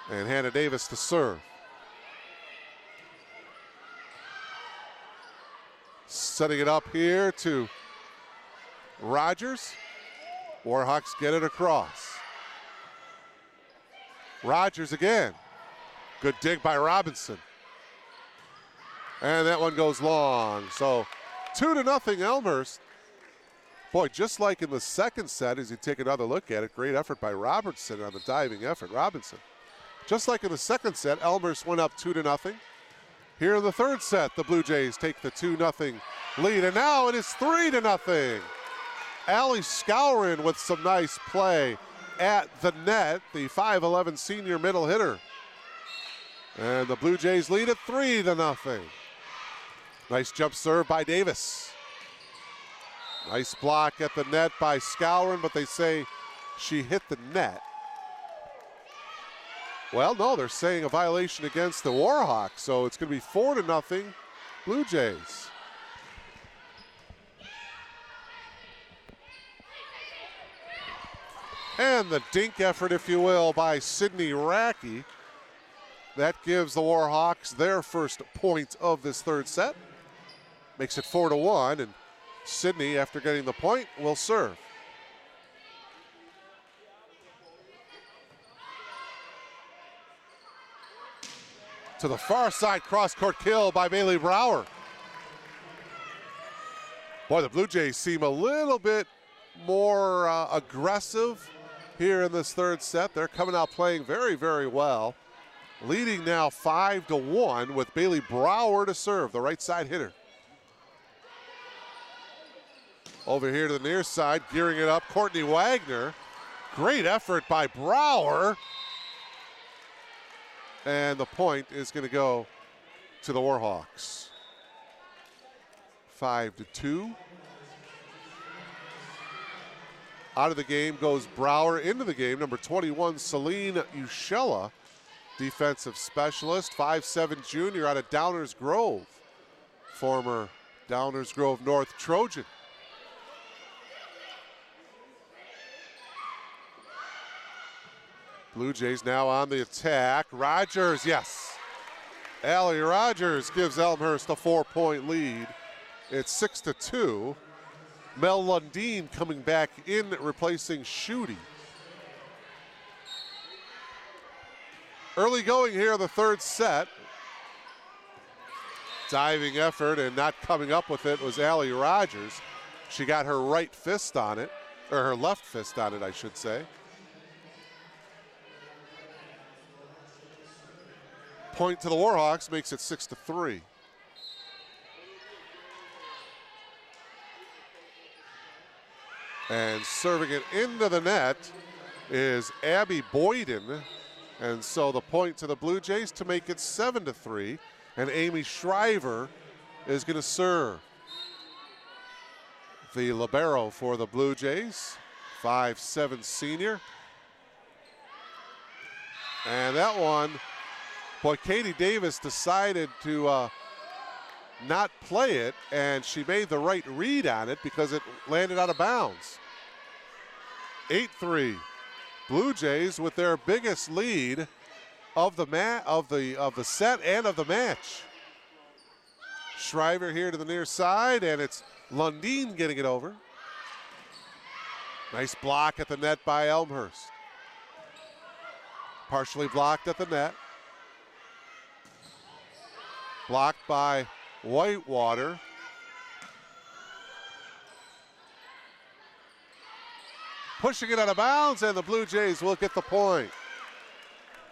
And Hannah Davis to serve. Setting it up here to Rogers. Warhawks get it across. Rogers again. Good dig by Robinson. And that one goes long. So 2-0 Elmhurst. Boy, just like in the second set, as you take another look at it, great effort by Robertson on the diving effort. Robinson. Just like in the second set, Elmhurst went up 2-0. Here in the third set, the Blue Jays take the 2-0 lead, and now it is 3-0. Allie Scourin with some nice play at the net, the 5'11" senior middle hitter. And the Blue Jays lead at 3-0. Nice jump serve by Davis. Nice block at the net by Skowron, but they say she hit the net. Well, no, they're saying a violation against the Warhawks, so it's going to be 4-0 Blue Jays. And the dink effort, if you will, by Sydney Racky. That gives the Warhawks their first point of this third set. Makes it 4-1, and Sydney, after getting the point, will serve. To the far side, cross-court kill by Bailey Brower. Boy, the Blue Jays seem a little bit more aggressive here in this third set. They're coming out playing very, very well. Leading now 5-1 with Bailey Brower to serve, the right side hitter. Over here to the near side, gearing it up, Courtney Wagner. Great effort by Brower. And the point is going to go to the Warhawks. 5-2. Out of the game goes Brower. Into the game, number 21, Celine Ushella, defensive specialist, 5'7" junior out of Downers Grove, former Downers Grove North Trojan. Blue Jays now on the attack. Rogers, yes. Allie Rogers gives Elmhurst a 4-point lead. It's 6-2. Mel Lundeen coming back in, replacing Schutte. Early going here in the third set. Diving effort and not coming up with it was Allie Rogers. She got her right fist on it, or her left fist on it, I should say. Point to the Warhawks makes it 6-3. And serving it into the net is Abby Boyden. And so the point to the Blue Jays to make it 7-3. And Amy Shriver is going to serve. The libero for the Blue Jays, 5'7" senior. And that one, boy, Katie Davis decided to not play it, and she made the right read on it because it landed out of bounds. 8-3. Blue Jays with their biggest lead of the set and of the match. Shriver here to the near side, and it's Lundeen getting it over. Nice block at the net by Elmhurst. Partially blocked at the net. Blocked by Whitewater. Pushing it out of bounds, and the Blue Jays will get the point.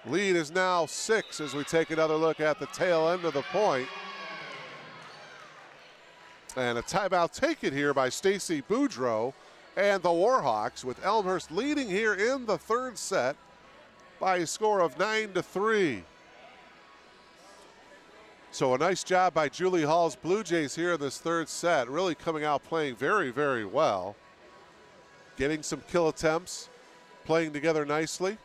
Lead is now 6 as we take another look at the tail end of the point. And a timeout taken here by Stacy Boudreau and the Warhawks, with Elmhurst leading here in the third set by a score of 9-3. So a nice job by Julie Hall's Blue Jays here in this third set, really coming out playing very, very well. Getting some kill attempts, playing together nicely.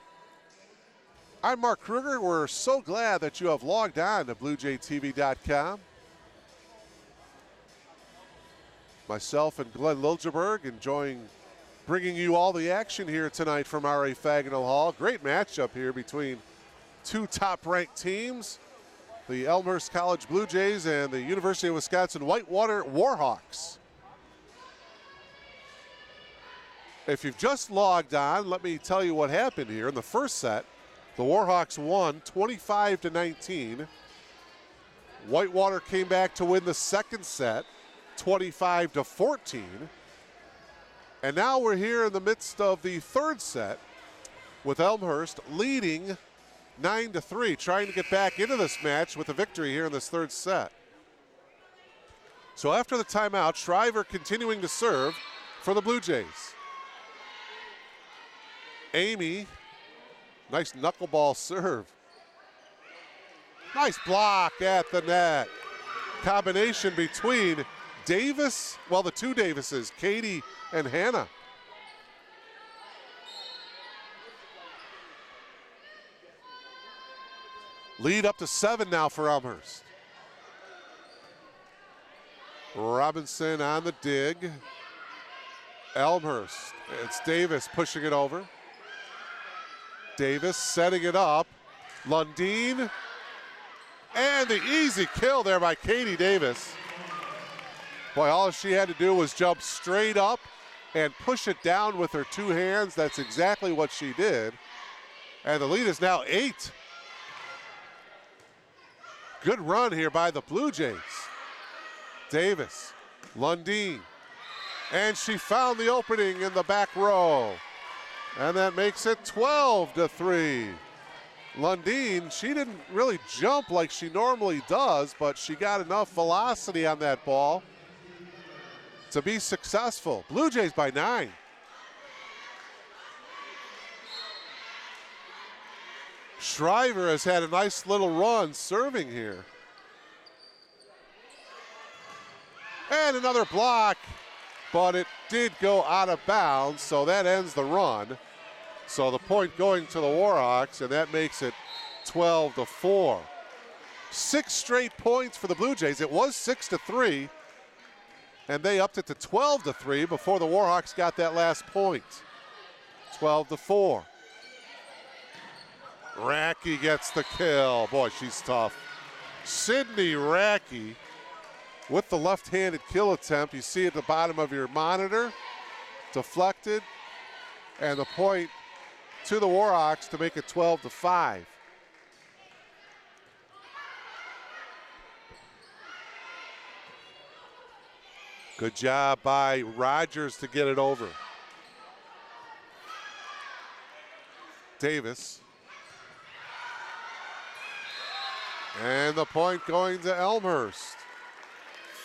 I'm Mark Kruger. We're so glad that you have logged on to BlueJayTV.com. Myself and Glenn Liljeberg enjoying bringing you all the action here tonight from R.A. Fagnall Hall. Great matchup here between two top-ranked teams, the Elmhurst College Blue Jays and the University of Wisconsin Whitewater Warhawks. If you've just logged on, let me tell you what happened here. In the first set, the Warhawks won 25-19. Whitewater came back to win the second set, 25-14. And now we're here in the midst of the third set with Elmhurst leading 9-3, trying to get back into this match with a victory here in this third set. So after the timeout, Shriver continuing to serve for the Blue Jays. Amy, nice knuckleball serve. Nice block at the net. combination between Davis, well, the two Davises, Katie and Hannah. Lead up to 7 now for Elmhurst. Robinson on the dig. Elmhurst, it's Davis pushing it over. Davis setting it up. Lundeen, and the easy kill there by Katie Davis. Boy, all she had to do was jump straight up and push it down with her two hands. That's exactly what she did. And the lead is now 8. Good run here by the Blue Jays. Davis, Lundeen, and she found the opening in the back row. And that makes it 12-3. Lundeen, she didn't really jump like she normally does, but she got enough velocity on that ball to be successful. Blue Jays by 9. Shriver has had a nice little run serving here. And another block, but it did go out of bounds, so that ends the run. So the point going to the Warhawks, and that makes it 12-4. 6 straight points for the Blue Jays. It was 6-3, and they upped it to 12-3 before the Warhawks got that last point. 12-4. Racky gets the kill. Boy, she's tough. Sydney Racky with the left-handed kill attempt. You see at the bottom of your monitor, deflected, and the point to the Warhawks to make it 12-5. Good job by Rogers to get it over. Davis. And the point going to Elmhurst.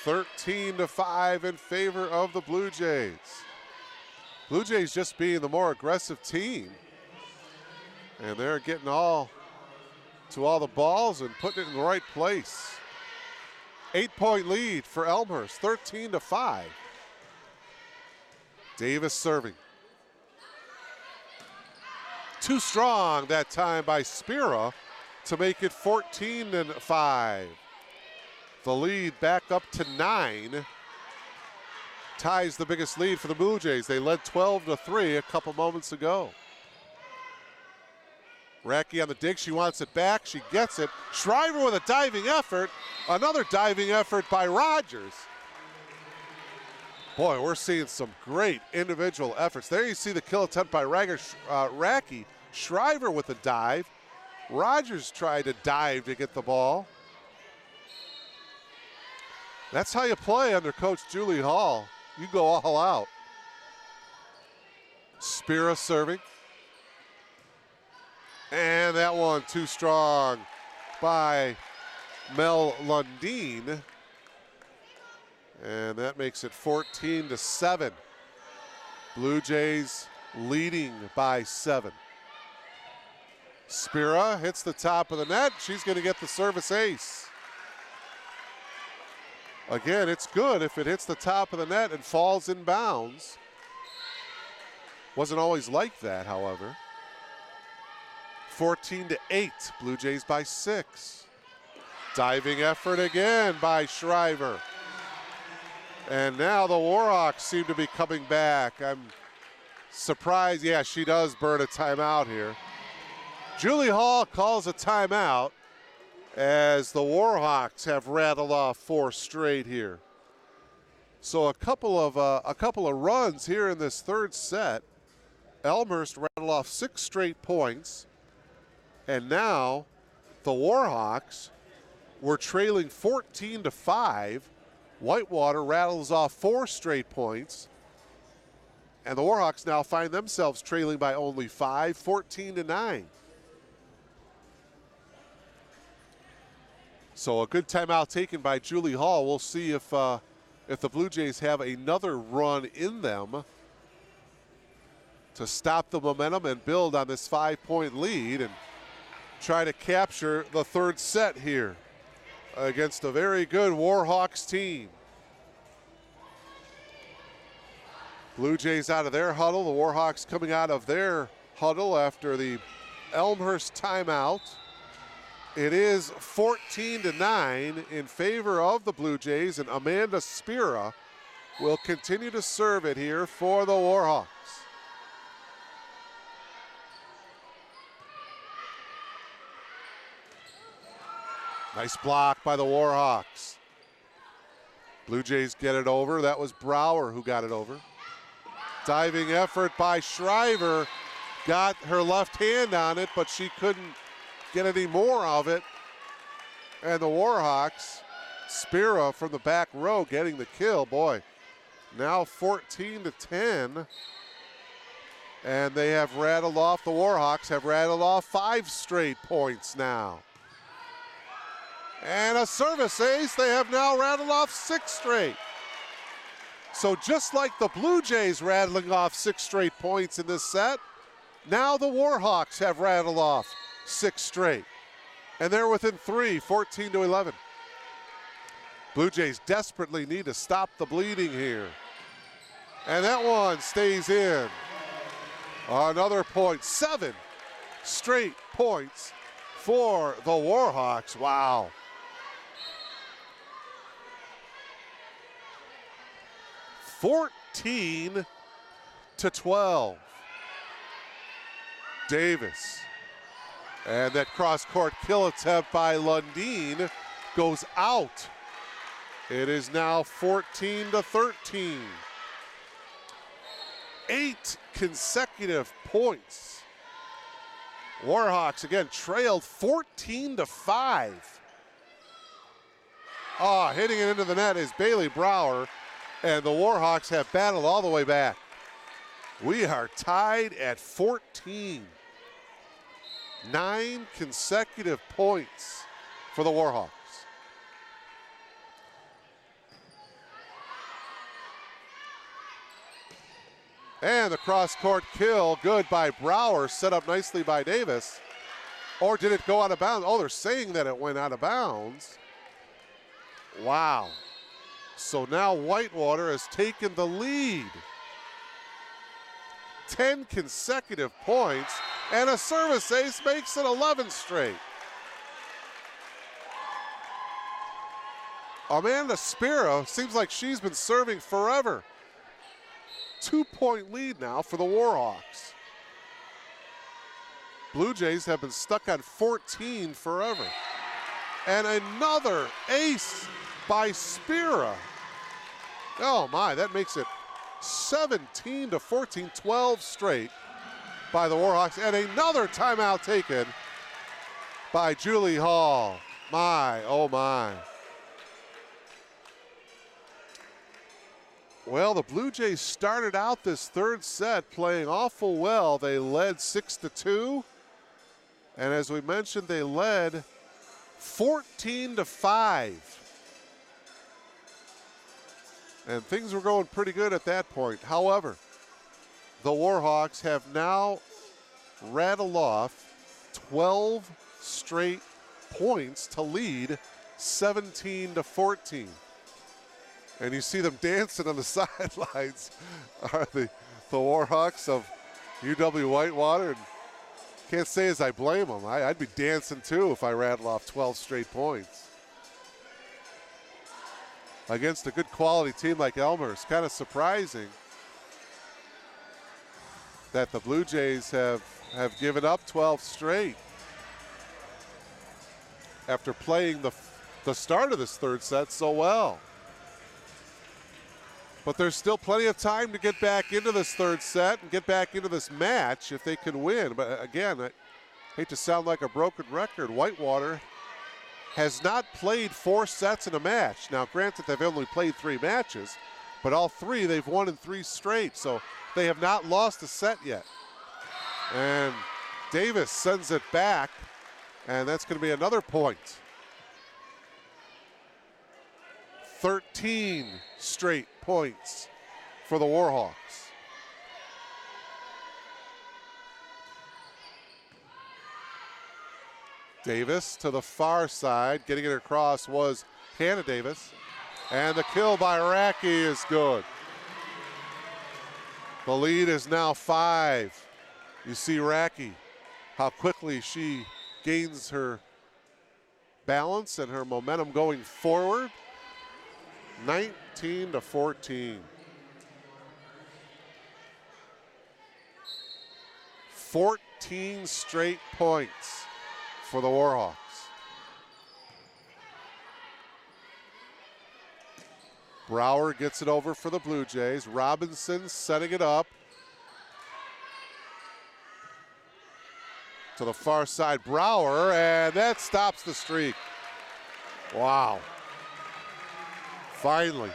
13-5 in favor of the Blue Jays. Blue Jays just being the more aggressive team. And they're getting all to all the balls and putting it in the right place. 8-point lead for Elmhurst, 13-5. Davis serving. Too strong that time by Spira to make it 14-5. The lead back up to 9. Ties the biggest lead for the Blue Jays. They led 12-3 a couple moments ago. Racky on the dig, she wants it back, she gets it. Shriver with a diving effort. Another diving effort by Rogers. Boy, we're seeing some great individual efforts. There you see the kill attempt by Racky. Shriver with a dive. Rogers tried to dive to get the ball. That's how you play under Coach Julie Hall. You go all out. Spira serving. And that one too strong by Mel Lundeen. And that makes it 14-7. Blue Jays leading by 7. Spira hits the top of the net. She's going to get the service ace. Again, it's good if it hits the top of the net and falls in bounds. Wasn't always like that, however. 14-8, Blue Jays by 6. Diving effort again by Shriver. And now the Warhawks seem to be coming back. I'm surprised. Yeah, she does burn a timeout here. Julie Hall calls a timeout as the Warhawks have rattled off 4 straight here. So a couple of runs here in this third set. Elmhurst rattled off 6 straight points. And now the Warhawks were trailing 14-5. Whitewater rattles off 4 straight points. And the Warhawks now find themselves trailing by only 5, 14-9. So a good timeout taken by Julie Hall. We'll see if the Blue Jays have another run in them to stop the momentum and build on this 5-point lead and try to capture the third set here. against a very good Warhawks team. Blue Jays out of their huddle. The Warhawks coming out of their huddle after the Elmhurst timeout. It is 14-9 in favor of the Blue Jays, and Amanda Spira will continue to serve it here for the Warhawks. Nice block by the Warhawks. Blue Jays get it over. That was Brower who got it over. Diving effort by Shriver. Got her left hand on it, but she couldn't get any more of it. And the Warhawks, Spira from the back row getting the kill. Boy, now 14-10. And they have rattled off, the Warhawks have rattled off 5 straight points now. And a service ace, they have now rattled off 6 straight. So just like the Blue Jays rattling off 6 straight points in this set, now the Warhawks have rattled off 6 straight. And they're within 3, 14-11. Blue Jays desperately need to stop the bleeding here. And that one stays in. Another point, 7 straight points for the Warhawks. Wow. (14-12). Davis. And that cross-court kill attempt by Lundeen goes out. It is now 14-13. 8 consecutive points. Warhawks again trailed 14-5. Hitting it into the net is Bailey Brower, and the Warhawks have battled all the way back. We are tied at 14. 9 consecutive points for the Warhawks. And the cross-court kill, good by Brower, set up nicely by Davis. Or did it go out of bounds? Oh, they're saying that it went out of bounds. Wow. So now Whitewater has taken the lead. 10 consecutive points, and a service ace makes it 11 straight. Amanda Spira seems like she's been serving forever. 2-point lead now for the Warhawks. Blue Jays have been stuck on 14 forever. And another ace by Spira. Oh my, that makes it 17-14, 12 straight by the Warhawks. And another timeout taken by Julie Hall. My, oh my. Well, the Blue Jays started out this third set playing awful well. They led 6-2. And as we mentioned, they led 14-5. And things were going pretty good at that point. However, the Warhawks have now rattled off 12 straight points to lead 17-14. And you see them dancing on the sidelines are the Warhawks of UW Whitewater. And can't say as I blame them. I'd be dancing too if I rattle off 12 straight points. Against a good quality team like Elmhurst. Kind of surprising that the Blue Jays have given up 12 straight after playing the start of this third set so well. But there's still plenty of time to get back into this third set and get back into this match if they can win. But again, I hate to sound like a broken record, Whitewater has not played 4 sets in a match. Now, granted, they've only played 3 matches, but all 3 they've won in 3 straight. So they have not lost a set yet. And Davis sends it back, and that's going to be another point. 13 straight points for the Warhawks. Davis to the far side. Getting it across was Hannah Davis. And the kill by Racky is good. The lead is now 5. You see Racky, how quickly she gains her balance and her momentum going forward. 19-14. 14 straight points for the Warhawks. Brower gets it over for the Blue Jays. Robinson setting it up. To the far side, Brower, and that stops the streak. Wow. Finally.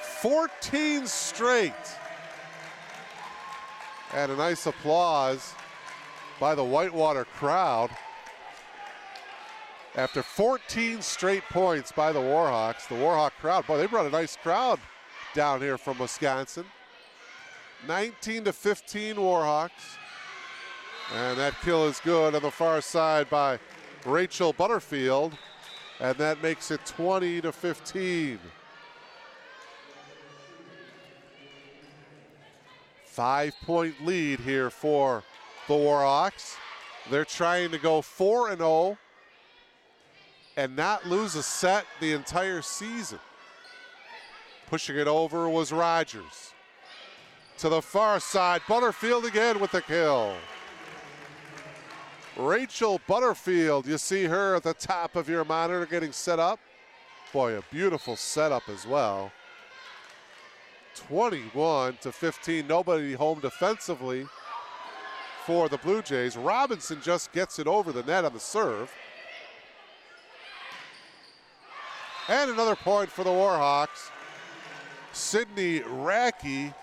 14 straight. And a nice applause by the Whitewater crowd. After 14 straight points by the Warhawks, the Warhawk crowd, boy, they brought a nice crowd down here from Wisconsin. 19-15 Warhawks. And that kill is good on the far side by Rachel Butterfield. And that makes it 20-15. 5-point lead here for the Warhawks. They're trying to go 4-0 and not lose a set the entire season. Pushing it over was Rogers. To the far side, Butterfield again with the kill. Rachel Butterfield, you see her at the top of your monitor getting set up. Boy, a beautiful setup as well. 21-15, nobody home defensively for the Blue Jays. Robinson just gets it over the net on the serve. And another point for the Warhawks. Sydney Racky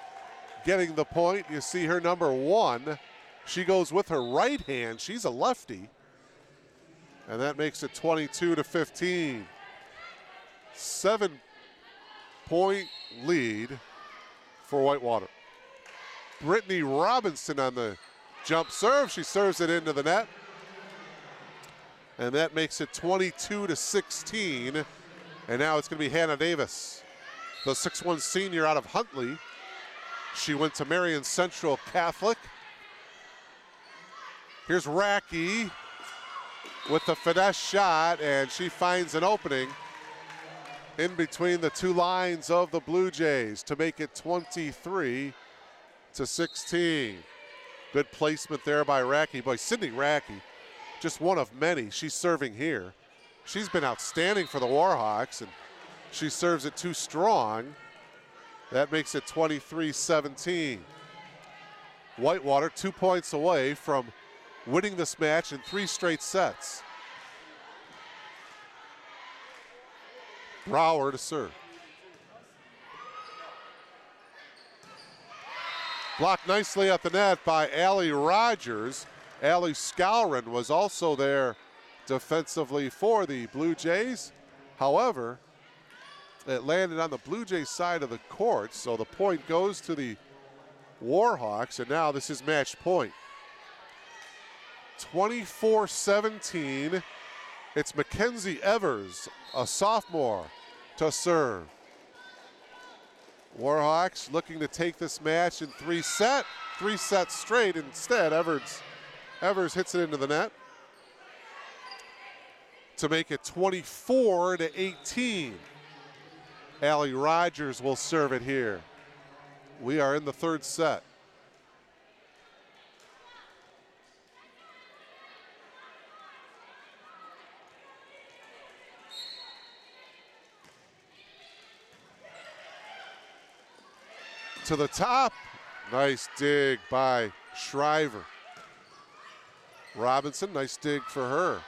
getting the point. You see her number 1. She goes with her right hand. She's a lefty. And that makes it 22-15. 7-point lead for Whitewater. Brittany Robinson on the jump serve. She serves it into the net. And that makes it 22-16. And now it's going to be Hannah Davis, the 6'1" senior out of Huntley. She went to Marion Central Catholic. Here's Racky with the finesse shot, and she finds an opening in between the two lines of the Blue Jays to make it 23-16. Good placement there by Racky. Boy, Sydney Racky, just one of many. She's serving here. She's been outstanding for the Warhawks, and she serves it too strong. That makes it 23-17. Whitewater 2 points away from winning this match in 3 straight sets. Brower to serve. Blocked nicely at the net by Allie Rogers. Allie Skowron was also there defensively for the Blue Jays. However, it landed on the Blue Jays side of the court, so the point goes to the Warhawks, and now this is match point. 24-17. It's Mackenzie Evers, a sophomore, to serve. Warhawks looking to take this match in 3 sets straight. Instead, Evers hits it into the net to make it 24-18. Allie Rogers will serve it here. We are in the 3rd set. To the top. Nice dig by Shriver. Robinson, nice dig for her.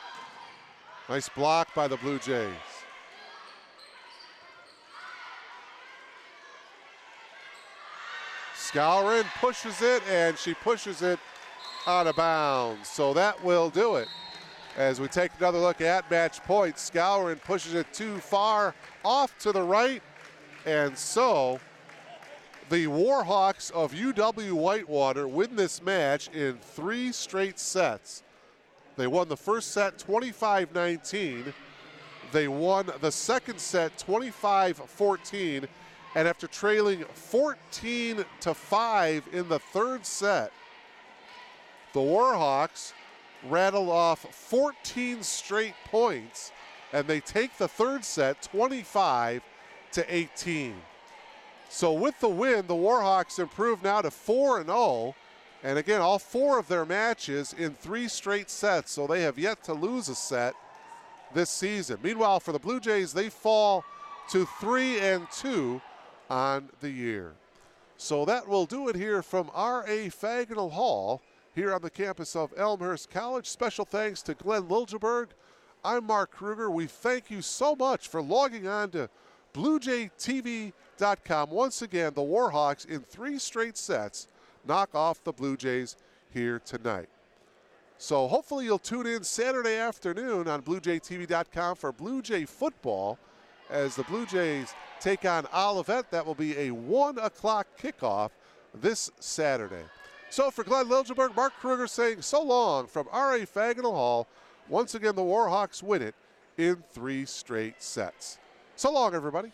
Nice block by the Blue Jays. Skowron pushes it, and she pushes it out of bounds. So that will do it. As we take another look at match point, Skowron pushes it too far off to the right, and so The Warhawks of UW Whitewater win this match in 3 straight sets. They won the first set 25-19. They won the second set 25-14. And after trailing 14-5 in the third set, the Warhawks rattled off 14 straight points, and they take the third set 25-18. So with the win, the Warhawks improve now to 4-0. And again, all 4 of their matches in 3 straight sets, so they have yet to lose a set this season. Meanwhile, for the Blue Jays, they fall to 3-2 on the year. So that will do it here from R.A. Fagnall Hall here on the campus of Elmhurst College. Special thanks to Glenn Liljeberg. I'm Mark Kruger. We thank you so much for logging on to BlueJayTV.com. Once again, the Warhawks in 3 straight sets knock off the Blue Jays here tonight. So hopefully you'll tune in Saturday afternoon on BlueJayTV.com for Blue Jay football as the Blue Jays take on Olivet. That will be a 1 o'clock kickoff this Saturday. So for Glenn Liljeberg, Mark Kruger saying so long from R.A. Fagnall Hall. Once again, the Warhawks win it in 3 straight sets. So long, everybody.